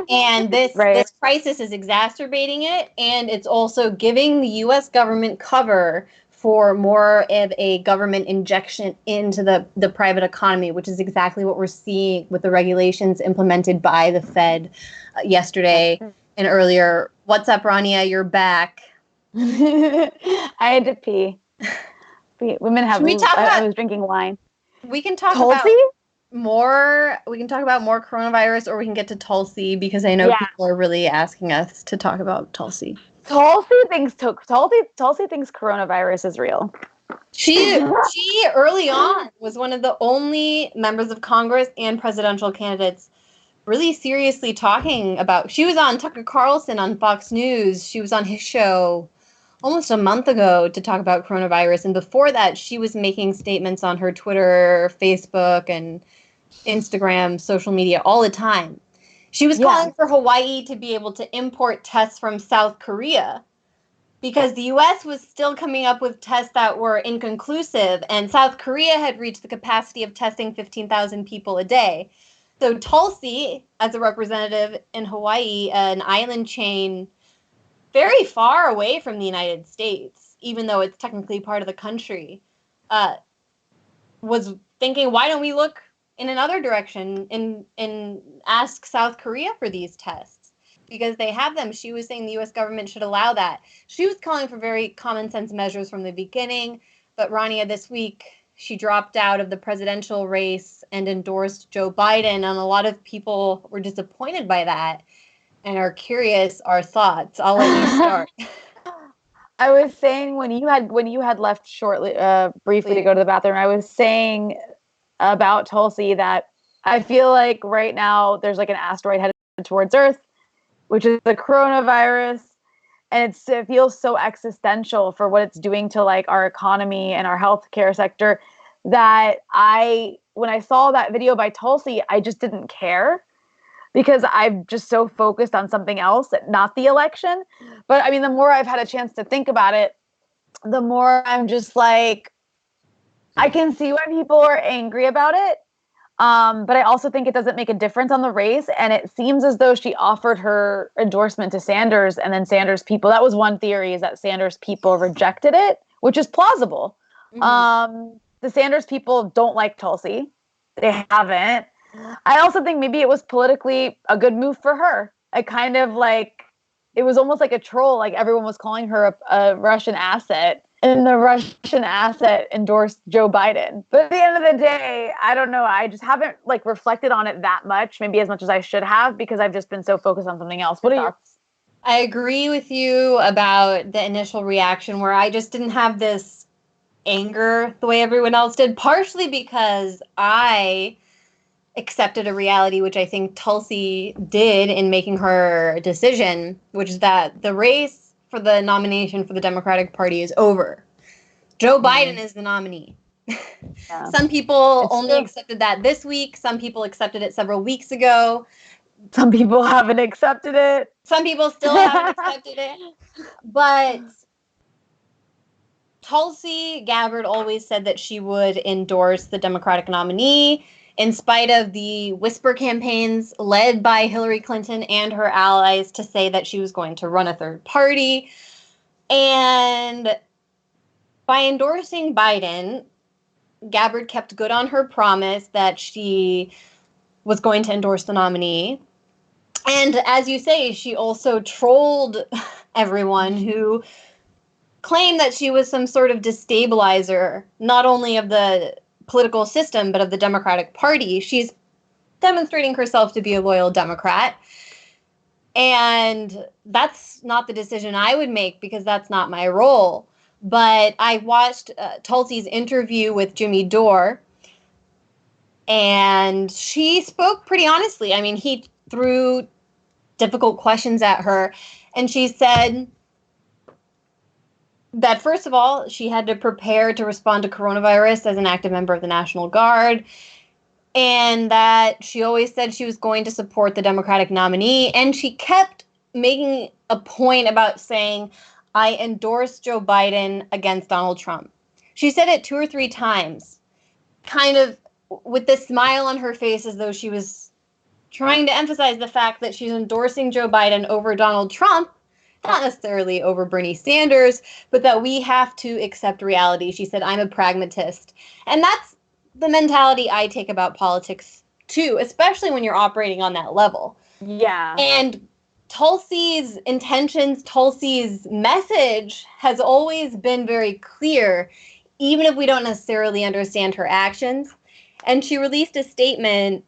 Speaker 2: And this crisis is exacerbating it. And it's also giving the U.S. government cover for more of a government injection into the private economy, which is exactly what we're seeing with the regulations implemented by the Fed yesterday and earlier. What's up, Rania? You're back.
Speaker 1: I had to pee. Women have. I was drinking wine.
Speaker 2: We can talk about more. We can talk about more coronavirus, or we can get to Tulsi because I know people are really asking us to talk about Tulsi.
Speaker 1: Tulsi thinks coronavirus is real.
Speaker 2: She early on was one of the only members of Congress and presidential candidates really seriously talking about. She was on Tucker Carlson on Fox News. She was on his show almost a month ago to talk about coronavirus. And before that, she was making statements on her Twitter, Facebook, and Instagram, social media all the time. She was calling for Hawaii to be able to import tests from South Korea because the U.S. was still coming up with tests that were inconclusive, and South Korea had reached the capacity of testing 15,000 people a day. So Tulsi, as a representative in Hawaii, an island chain very far away from the United States, even though it's technically part of the country, was thinking, why don't we look in another direction and ask South Korea for these tests? Because they have them. She was saying the U.S. government should allow that. She was calling for very common sense measures from the beginning, but Rania, this week, she dropped out of the presidential race and endorsed Joe Biden, and a lot of people were disappointed by that and are curious our thoughts. I'll let you start.
Speaker 1: I was saying when you had left shortly, briefly to go to the bathroom, I was saying about Tulsi that I feel like right now there's like an asteroid headed towards Earth, which is the coronavirus, and it feels so existential for what it's doing to like our economy and our healthcare sector that when I saw that video by Tulsi, I just didn't care because I'm just so focused on something else, not the election. But I mean, the more I've had a chance to think about it, the more I'm just like, I can see why people are angry about it. But I also think it doesn't make a difference on the race. And it seems as though she offered her endorsement to Sanders, and then Sanders people, that was one theory, is that Sanders people rejected it, which is plausible. Mm-hmm. The Sanders people don't like Tulsi. They haven't. I also think maybe it was politically a good move for her. It kind of like, it was almost like a troll. Like everyone was calling her a Russian asset, and the Russian asset endorsed Joe Biden. But at the end of the day, I don't know. I just haven't like reflected on it that much, maybe as much as I should have, because I've just been so focused on something else. What are your thoughts?
Speaker 2: I agree with you about the initial reaction where I just didn't have this anger the way everyone else did, partially because I accepted a reality, which I think Tulsi did in making her decision, which is that the race for the nomination for the Democratic Party is over. Joe Biden is the nominee. Yeah. Some people only accepted that this week. Some people accepted it several weeks ago.
Speaker 1: Some people haven't accepted it.
Speaker 2: Some people still haven't accepted it. But Tulsi Gabbard always said that she would endorse the Democratic nominee, in spite of the whisper campaigns led by Hillary Clinton and her allies to say that she was going to run a third party. And by endorsing Biden, Gabbard kept good on her promise that she was going to endorse the nominee. And as you say, she also trolled everyone who claimed that she was some sort of destabilizer, not only of the political system, but of the Democratic Party. She's demonstrating herself to be a loyal Democrat. And that's not the decision I would make because that's not my role. But I watched Tulsi's interview with Jimmy Dore, and she spoke pretty honestly. I mean, he threw difficult questions at her, and she said that, first of all, she had to prepare to respond to coronavirus as an active member of the National Guard, and that she always said she was going to support the Democratic nominee, and she kept making a point about saying, I endorse Joe Biden against Donald Trump. She said it 2 or 3 times, kind of with this smile on her face as though she was trying to emphasize the fact that she's endorsing Joe Biden over Donald Trump, not necessarily over Bernie Sanders, but that we have to accept reality. She said, I'm a pragmatist. And that's the mentality I take about politics, too, especially when you're operating on that level.
Speaker 1: Yeah.
Speaker 2: And Tulsi's intentions, Tulsi's message has always been very clear, even if we don't necessarily understand her actions. And she released a statement,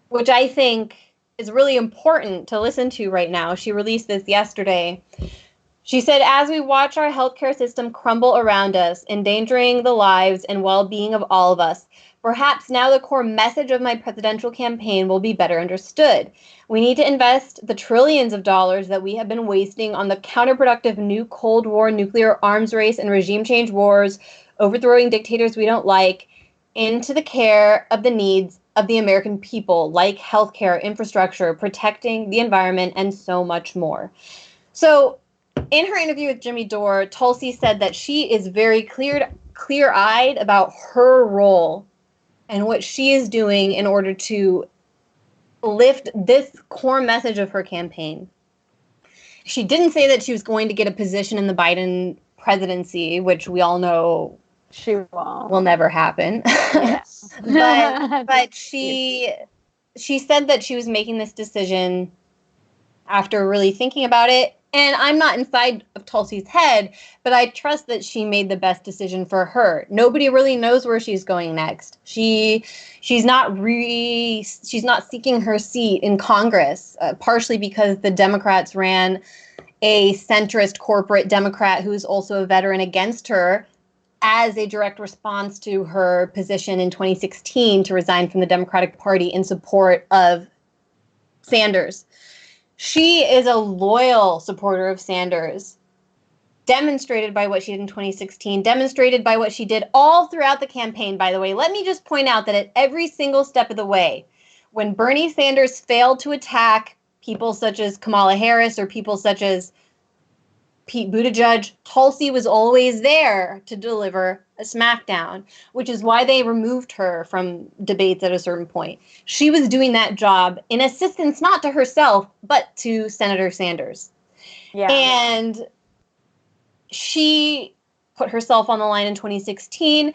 Speaker 2: which I think is really important to listen to right now. She released this yesterday. She said, as we watch our healthcare system crumble around us, endangering the lives and well-being of all of us, perhaps now the core message of my presidential campaign will be better understood. We need to invest the trillions of dollars that we have been wasting on the counterproductive new Cold War nuclear arms race and regime change wars, overthrowing dictators we don't like, into the care of the needs of the American people, like healthcare, infrastructure, protecting the environment, and so much more. So in her interview with Jimmy Dore, Tulsi said that she is very clear-eyed about her role and what she is doing in order to lift this core message of her campaign. She didn't say that she was going to get a position in the Biden presidency, which we all know
Speaker 1: she won't.
Speaker 2: Will never happen.
Speaker 1: Yes.
Speaker 2: but she said that she was making this decision after really thinking about it. And I'm not inside of Tulsi's head, but I trust that she made the best decision for her. Nobody really knows where she's going next. She's not seeking her seat in Congress, partially because the Democrats ran a centrist corporate Democrat who's also a veteran against her as a direct response to her position in 2016 to resign from the Democratic Party in support of Sanders. She is a loyal supporter of Sanders, demonstrated by what she did in 2016, demonstrated by what she did all throughout the campaign, by the way. Let me just point out that at every single step of the way, when Bernie Sanders failed to attack people such as Kamala Harris or people such as Pete Buttigieg, Tulsi was always there to deliver a smackdown, which is why they removed her from debates at a certain point. She was doing that job in assistance not to herself, but to Senator Sanders. Yeah. And she put herself on the line in 2016.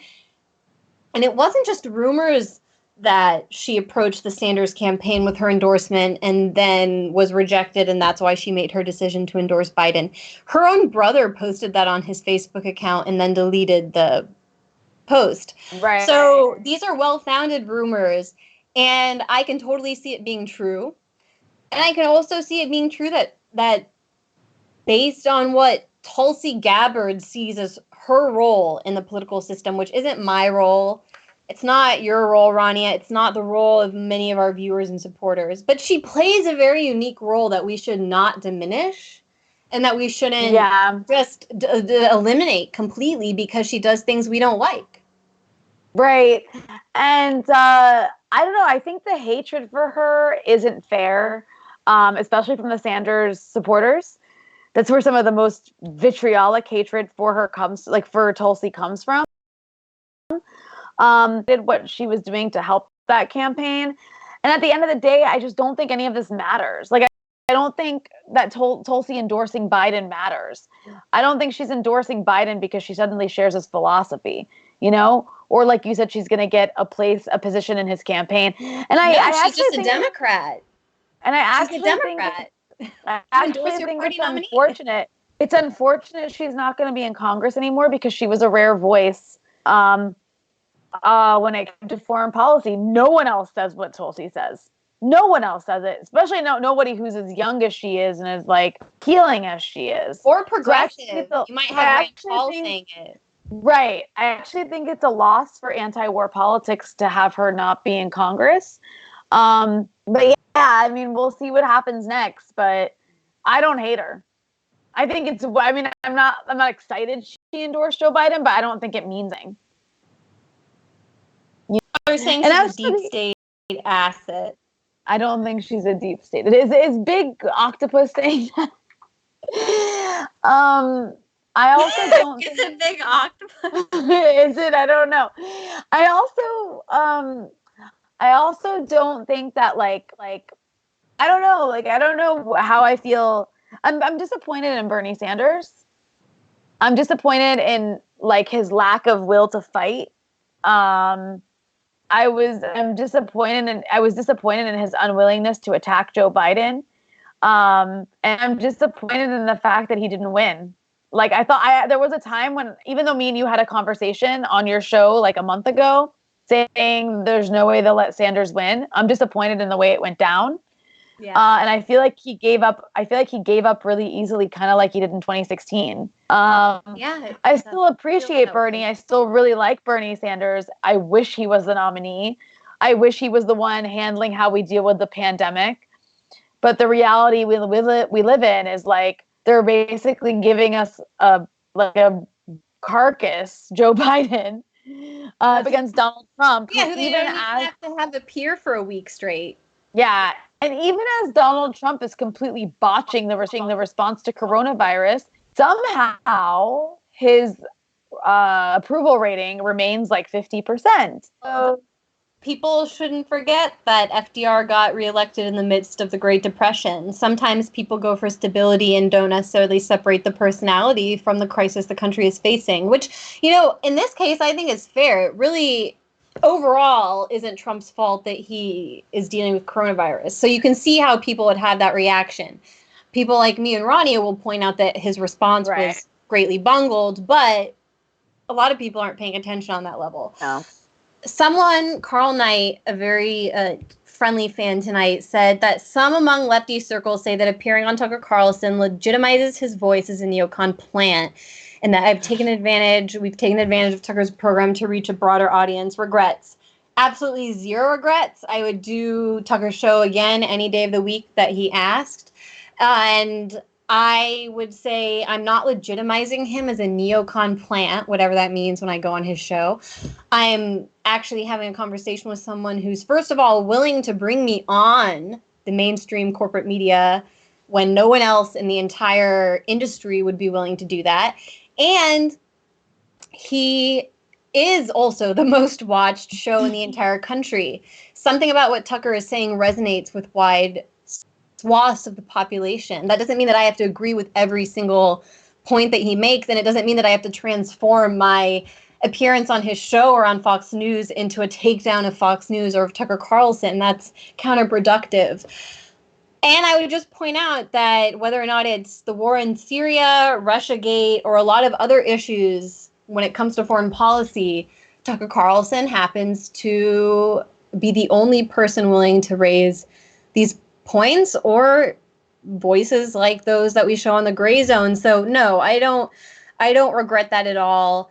Speaker 2: And it wasn't just rumors that she approached the Sanders campaign with her endorsement and then was rejected, and that's why she made her decision to endorse Biden. Her own brother posted that on his Facebook account and then deleted the post. Right. So these are well-founded rumors, and I can totally see it being true. And I can also see it being true that based on what Tulsi Gabbard sees as her role in the political system, which isn't my role, it's not your role, Rania. It's not the role of many of our viewers and supporters. But she plays a very unique role that we should not diminish and that we shouldn't just eliminate completely because she does things we don't like.
Speaker 1: Right. And I don't know. I think the hatred for her isn't fair, especially from the Sanders supporters. That's where some of the most vitriolic hatred for her for Tulsi comes from. Did what she was doing to help that campaign. And at the end of the day, I just don't think any of this matters. Like, I don't think that Tulsi endorsing Biden matters. I don't think she's endorsing Biden because she suddenly shares his philosophy, or like you said, she's going to get a position in his campaign. And
Speaker 2: she's just a Democrat.
Speaker 1: And I actually think it's unfortunate. It's unfortunate she's not going to be in Congress anymore because she was a rare voice. When it comes to foreign policy, no one else says what Tulsi says. No one else says it, especially nobody who's as young as she is and as healing as she is.
Speaker 2: Or progressive. You might have Rand Paul saying it.
Speaker 1: Right. I actually think it's a loss for anti-war politics to have her not be in Congress. But yeah, I mean, we'll see what happens next, but I don't hate her. I think I'm not excited she endorsed Joe Biden, but I don't think it means anything.
Speaker 2: I was saying she's a deep state asset.
Speaker 1: I don't think she's a deep state. Is Big Octopus saying that? I also don't.
Speaker 2: Is it Big Octopus?
Speaker 1: Is it? I don't know. I also don't think that I don't know. I don't know how I feel. I'm disappointed in Bernie Sanders. I'm disappointed in his lack of will to fight. I was disappointed in his unwillingness to attack Joe Biden. And I'm disappointed in the fact that he didn't win. I thought there was a time when, even though me and you had a conversation on your show a month ago saying there's no way they'll let Sanders win, I'm disappointed in the way it went down. Yeah. And I feel like he gave up. I feel like he gave up really easily, kind of like he did in 2016. I still appreciate Bernie. I still really like Bernie Sanders. I wish he was the nominee. I wish he was the one handling how we deal with the pandemic. But the reality we live in is they're basically giving us a carcass, Joe Biden, against Donald Trump.
Speaker 2: Yeah, who they don't even have to have appear for a week straight.
Speaker 1: Yeah. And even as Donald Trump is completely botching the response to coronavirus, somehow his approval rating remains 50%. So
Speaker 2: People shouldn't forget that FDR got reelected in the midst of the Great Depression. Sometimes people go for stability and don't necessarily separate the personality from the crisis the country is facing, which, in this case, I think is fair. It really, overall, isn't Trump's fault that he is dealing with coronavirus. So you can see how people would have that reaction. People like me and Rania will point out that his response was greatly bungled, but a lot of people aren't paying attention on that level.
Speaker 1: No.
Speaker 2: Someone, Carl Knight, a very friendly fan tonight, said that some among lefty circles say that appearing on Tucker Carlson legitimizes his voice as a neocon plant, and that we've taken advantage of Tucker's program to reach a broader audience. Regrets. Absolutely zero regrets. I would do Tucker's show again any day of the week that he asked. And I would say I'm not legitimizing him as a neocon plant, whatever that means when I go on his show. I'm actually having a conversation with someone who's, first of all, willing to bring me on the mainstream corporate media when no one else in the entire industry would be willing to do that. And he is also the most watched show in the entire country. Something about what Tucker is saying resonates with wide swaths of the population. That doesn't mean that I have to agree with every single point that he makes, and it doesn't mean that I have to transform my appearance on his show or on Fox News into a takedown of Fox News or of Tucker Carlson. That's counterproductive. And I would just point out that whether or not it's the war in Syria, Russiagate, or a lot of other issues when it comes to foreign policy, Tucker Carlson happens to be the only person willing to raise these points or voices like those that we show on the Grayzone. So no, I don't regret that at all.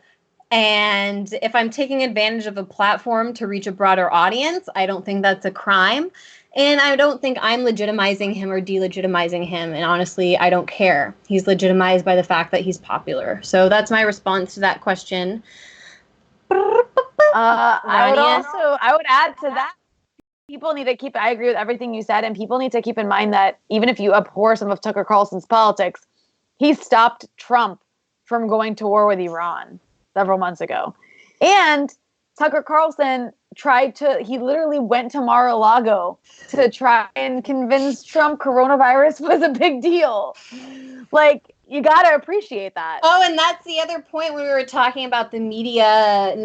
Speaker 2: And if I'm taking advantage of a platform to reach a broader audience, I don't think that's a crime. And I don't think I'm legitimizing him or delegitimizing him. And honestly, I don't care. He's legitimized by the fact that he's popular. So that's my response to that question.
Speaker 1: I would add to that. People need to I agree with everything you said, and people need to keep in mind that even if you abhor some of Tucker Carlson's politics, he stopped Trump from going to war with Iran several months ago. And Tucker Carlson he literally went to Mar-a-Lago to try and convince Trump coronavirus was a big deal. Like, you got to appreciate that.
Speaker 2: Oh, and that's the other point when we were talking about the media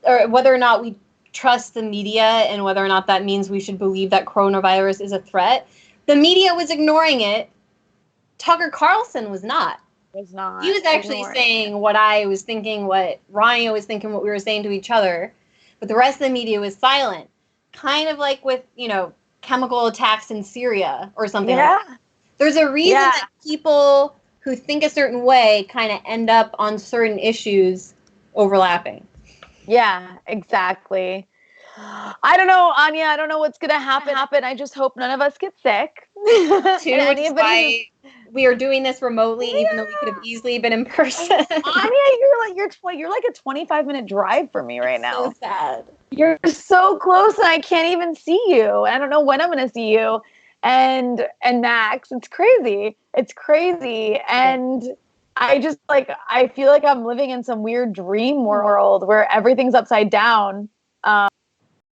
Speaker 2: or whether or not we trust the media and whether or not that means we should believe that coronavirus is a threat. The media was ignoring it. Tucker Carlson was not. He was actually saying what I was thinking, what Rania was thinking, what we were saying to each other. But the rest of the media was silent. Kind of like with, chemical attacks in Syria or something like that. There's a reason that people who think a certain way kind of end up on certain issues overlapping.
Speaker 1: Yeah, exactly. I don't know, Anya. I don't know what's going to happen. I just hope none of us get sick.
Speaker 2: Why we are doing this remotely, even though we could have easily been in person.
Speaker 1: Anya, you're like a 25-minute drive for me right now.
Speaker 2: So sad.
Speaker 1: You're so close, and I can't even see you. I don't know when I'm going to see you. And Max, it's crazy. And I just I feel like I'm living in some weird dream world where everything's upside down.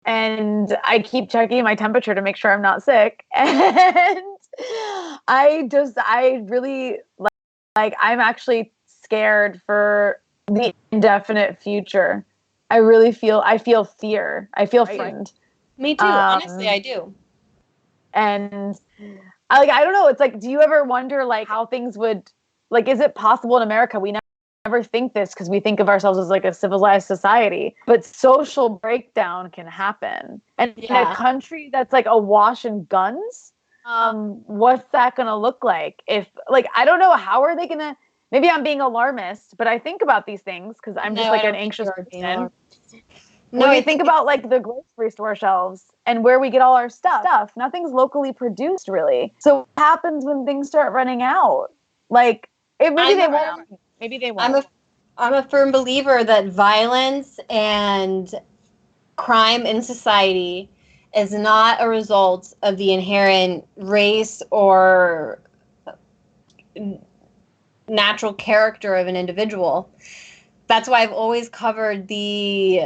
Speaker 1: And I keep checking my temperature to make sure I'm not sick. And I really I'm actually scared for the indefinite future. I feel fear. I feel frightened.
Speaker 2: Me too. Honestly, I do.
Speaker 1: And I don't know. It's do you ever wonder how things would, is it possible in America? We never think this because we think of ourselves as a civilized society, but social breakdown can happen. And in a country that's awash in guns, what's that going to look like? If I don't know, how are they going to, maybe I'm being alarmist, but I think about these things because I'm just an anxious person. When you think about the grocery store shelves and where we get all our stuff, nothing's locally produced really. So what happens when things start running out? Maybe they won't.
Speaker 2: I'm a firm believer that violence and crime in society is not a result of the inherent race or natural character of an individual. That's why I've always covered the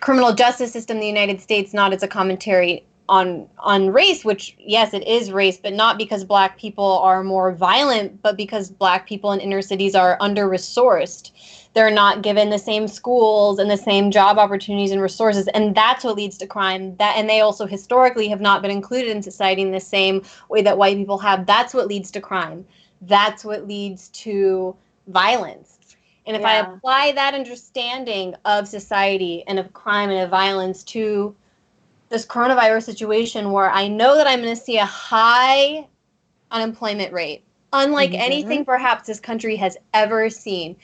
Speaker 2: criminal justice system in the United States not as a commentary on race, which, yes, it is race, but not because Black people are more violent, but because Black people in inner cities are under-resourced. They're not given the same schools and the same job opportunities and resources, and that's what leads to crime. And they also historically have not been included in society in the same way that white people have. That's what leads to crime. That's what leads to violence. And if I apply that understanding of society and of crime and of violence to this coronavirus situation, where I know that I'm going to see a high unemployment rate, unlike anything perhaps this country has ever seen.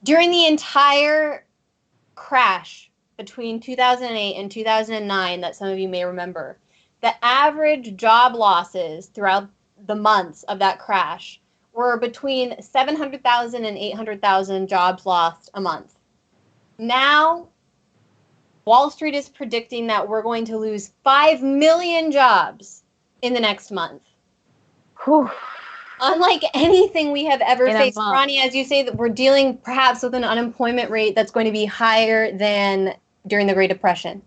Speaker 2: During the entire crash between 2008 and 2009 that some of you may remember, the average job losses throughout the months of that crash were between 700,000 and 800,000 jobs lost a month. Now, Wall Street is predicting that we're going to lose 5 million jobs in the next month.
Speaker 1: Whew.
Speaker 2: Unlike anything we have ever faced. Rania, as you say, that we're dealing perhaps with an unemployment rate that's going to be higher than during the Great Depression.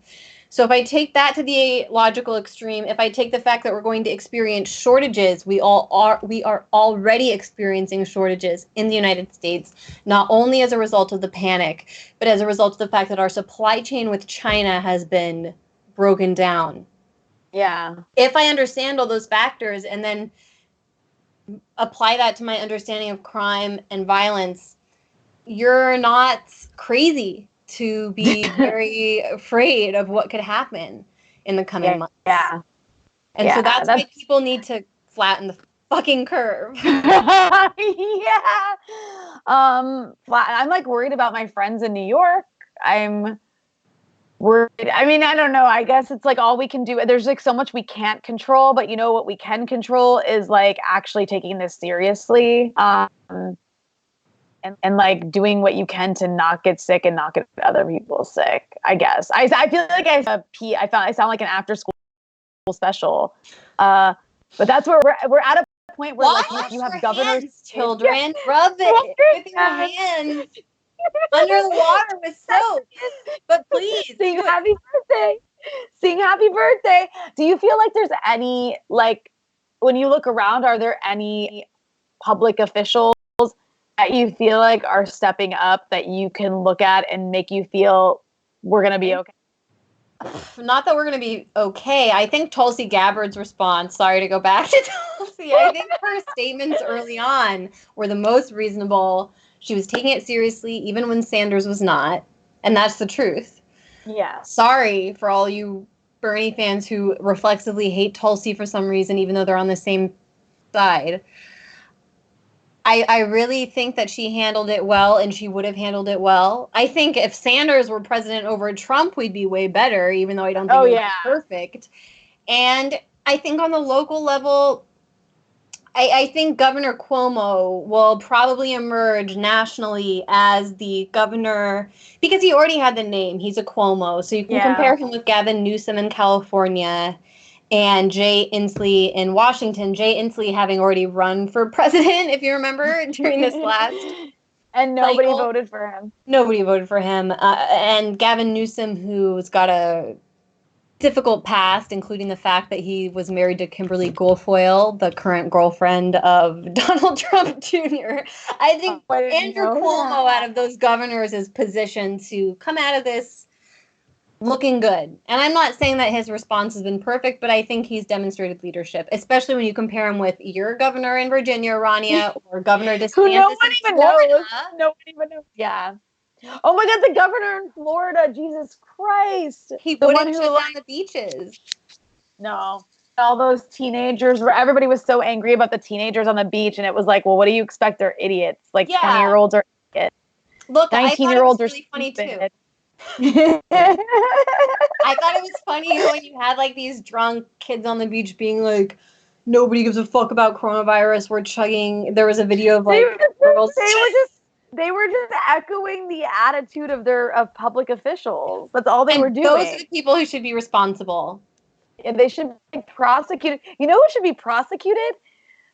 Speaker 2: So if I take that to the logical extreme, if I take the fact that we're going to experience shortages, we are already experiencing shortages in the United States, not only as a result of the panic, but as a result of the fact that our supply chain with China has been broken down.
Speaker 1: Yeah.
Speaker 2: If I understand all those factors and then apply that to my understanding of crime and violence, you're not crazy to be very afraid of what could happen in the coming months.
Speaker 1: Yeah.
Speaker 2: And so that's why people need to flatten the fucking curve.
Speaker 1: Yeah. I'm like worried about my friends in New York. I'm worried. I mean, I don't know. I guess it's like all we can do. There's like so much we can't control, but you know what we can control is like actually taking this seriously. And like doing what you can to not get sick and not get other people sick, I guess. I feel like I sound like an after school special. But that's where we're at a point where like if you have governors,
Speaker 2: children, rub it with your hands under the water with soap. But please
Speaker 1: sing happy birthday. Sing happy birthday. Do you feel like there's any, like, when you look around, are there any public officials that you feel like are stepping up that you can look at and make you feel we're going to be okay?
Speaker 2: Not that we're going to be okay. I think Tulsi Gabbard's response, sorry to go back to Tulsi, I think her statements early on were the most reasonable. She was taking it seriously even when Sanders was not. And that's the truth.
Speaker 1: Yeah.
Speaker 2: Sorry for all you Bernie fans who reflexively hate Tulsi for some reason, even though they're on the same side. I really think that she handled it well, and she would have handled it well. I think if Sanders were president over Trump, we'd be way better, even though I don't think it would be perfect. And I think on the local level, I think Governor Cuomo will probably emerge nationally as the governor, because he already had the name. He's a Cuomo, so you can compare him with Gavin Newsom in California and Jay Inslee in Washington. Jay Inslee having already run for president, if you remember, during this last
Speaker 1: and nobody voted for him.
Speaker 2: Nobody voted for him. And Gavin Newsom, who's got a difficult past, including the fact that he was married to Kimberly Guilfoyle, the current girlfriend of Donald Trump Jr. I think Andrew Cuomo, out of those governors, is positioned to come out of this looking good. And I'm not saying that his response has been perfect, but I think he's demonstrated leadership, especially when you compare him with your governor in Virginia, Rania, or Governor DeSantis.
Speaker 1: Who no one even knows. No one even knows. Yeah. Oh my God, the governor in Florida, Jesus Christ.
Speaker 2: He wouldn't shut down the beaches.
Speaker 1: No. All those teenagers, where everybody was so angry about the teenagers on the beach, and it was like, well, what do you expect? They're idiots. Like 20-year-olds are idiots.
Speaker 2: Look, 19-year-olds are really funny too. I thought it was funny when you had like these drunk kids on the beach being like, nobody gives a fuck about coronavirus. We're chugging. There was a video of like girls.
Speaker 1: They were just echoing the attitude of public officials. That's all they were doing.
Speaker 2: Those are the people who should be responsible.
Speaker 1: And they should be prosecuted. You know who should be prosecuted?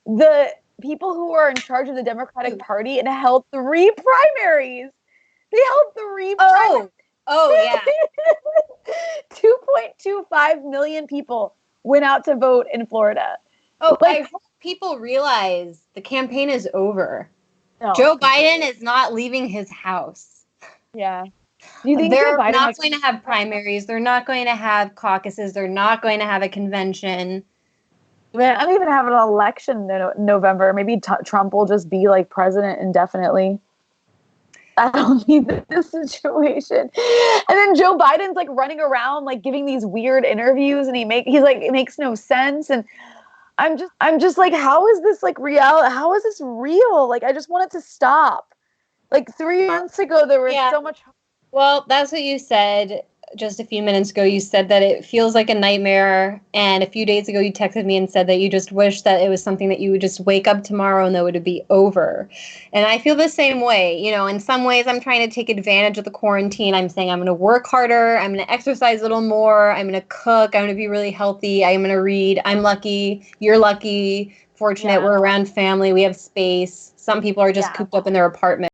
Speaker 1: The people who are in charge of the Democratic Party and held 3 primaries. They held 3 primaries.
Speaker 2: Oh, yeah.
Speaker 1: 2.25 million people went out to vote in Florida.
Speaker 2: Oh, I hope people realize the campaign is over.
Speaker 1: No,
Speaker 2: Joe Biden is not leaving his house.
Speaker 1: Yeah. Do you think
Speaker 2: they're not going to have primaries? They're not going to have caucuses. They're not going to have a convention.
Speaker 1: Man, I don't even have an election in November. Maybe Trump will just be like president indefinitely. I don't need this situation. And then Joe Biden's like running around like giving these weird interviews, and he's like, it makes no sense. And I'm just like, how is this like real? How is this real? Like, I just want it to stop. Like 3 months ago, there was so much.
Speaker 2: Well, that's what you said just a few minutes ago. You said that it feels like a nightmare. And a few days ago, you texted me and said that you just wish that it was something that you would just wake up tomorrow and that it would be over. And I feel the same way. You know, in some ways, I'm trying to take advantage of the quarantine. I'm saying I'm going to work harder. I'm going to exercise a little more. I'm going to cook. I'm going to be really healthy. I'm going to read. I'm lucky. You're lucky. Fortunate. We're around family. We have space. Some people are just cooped up in their apartment.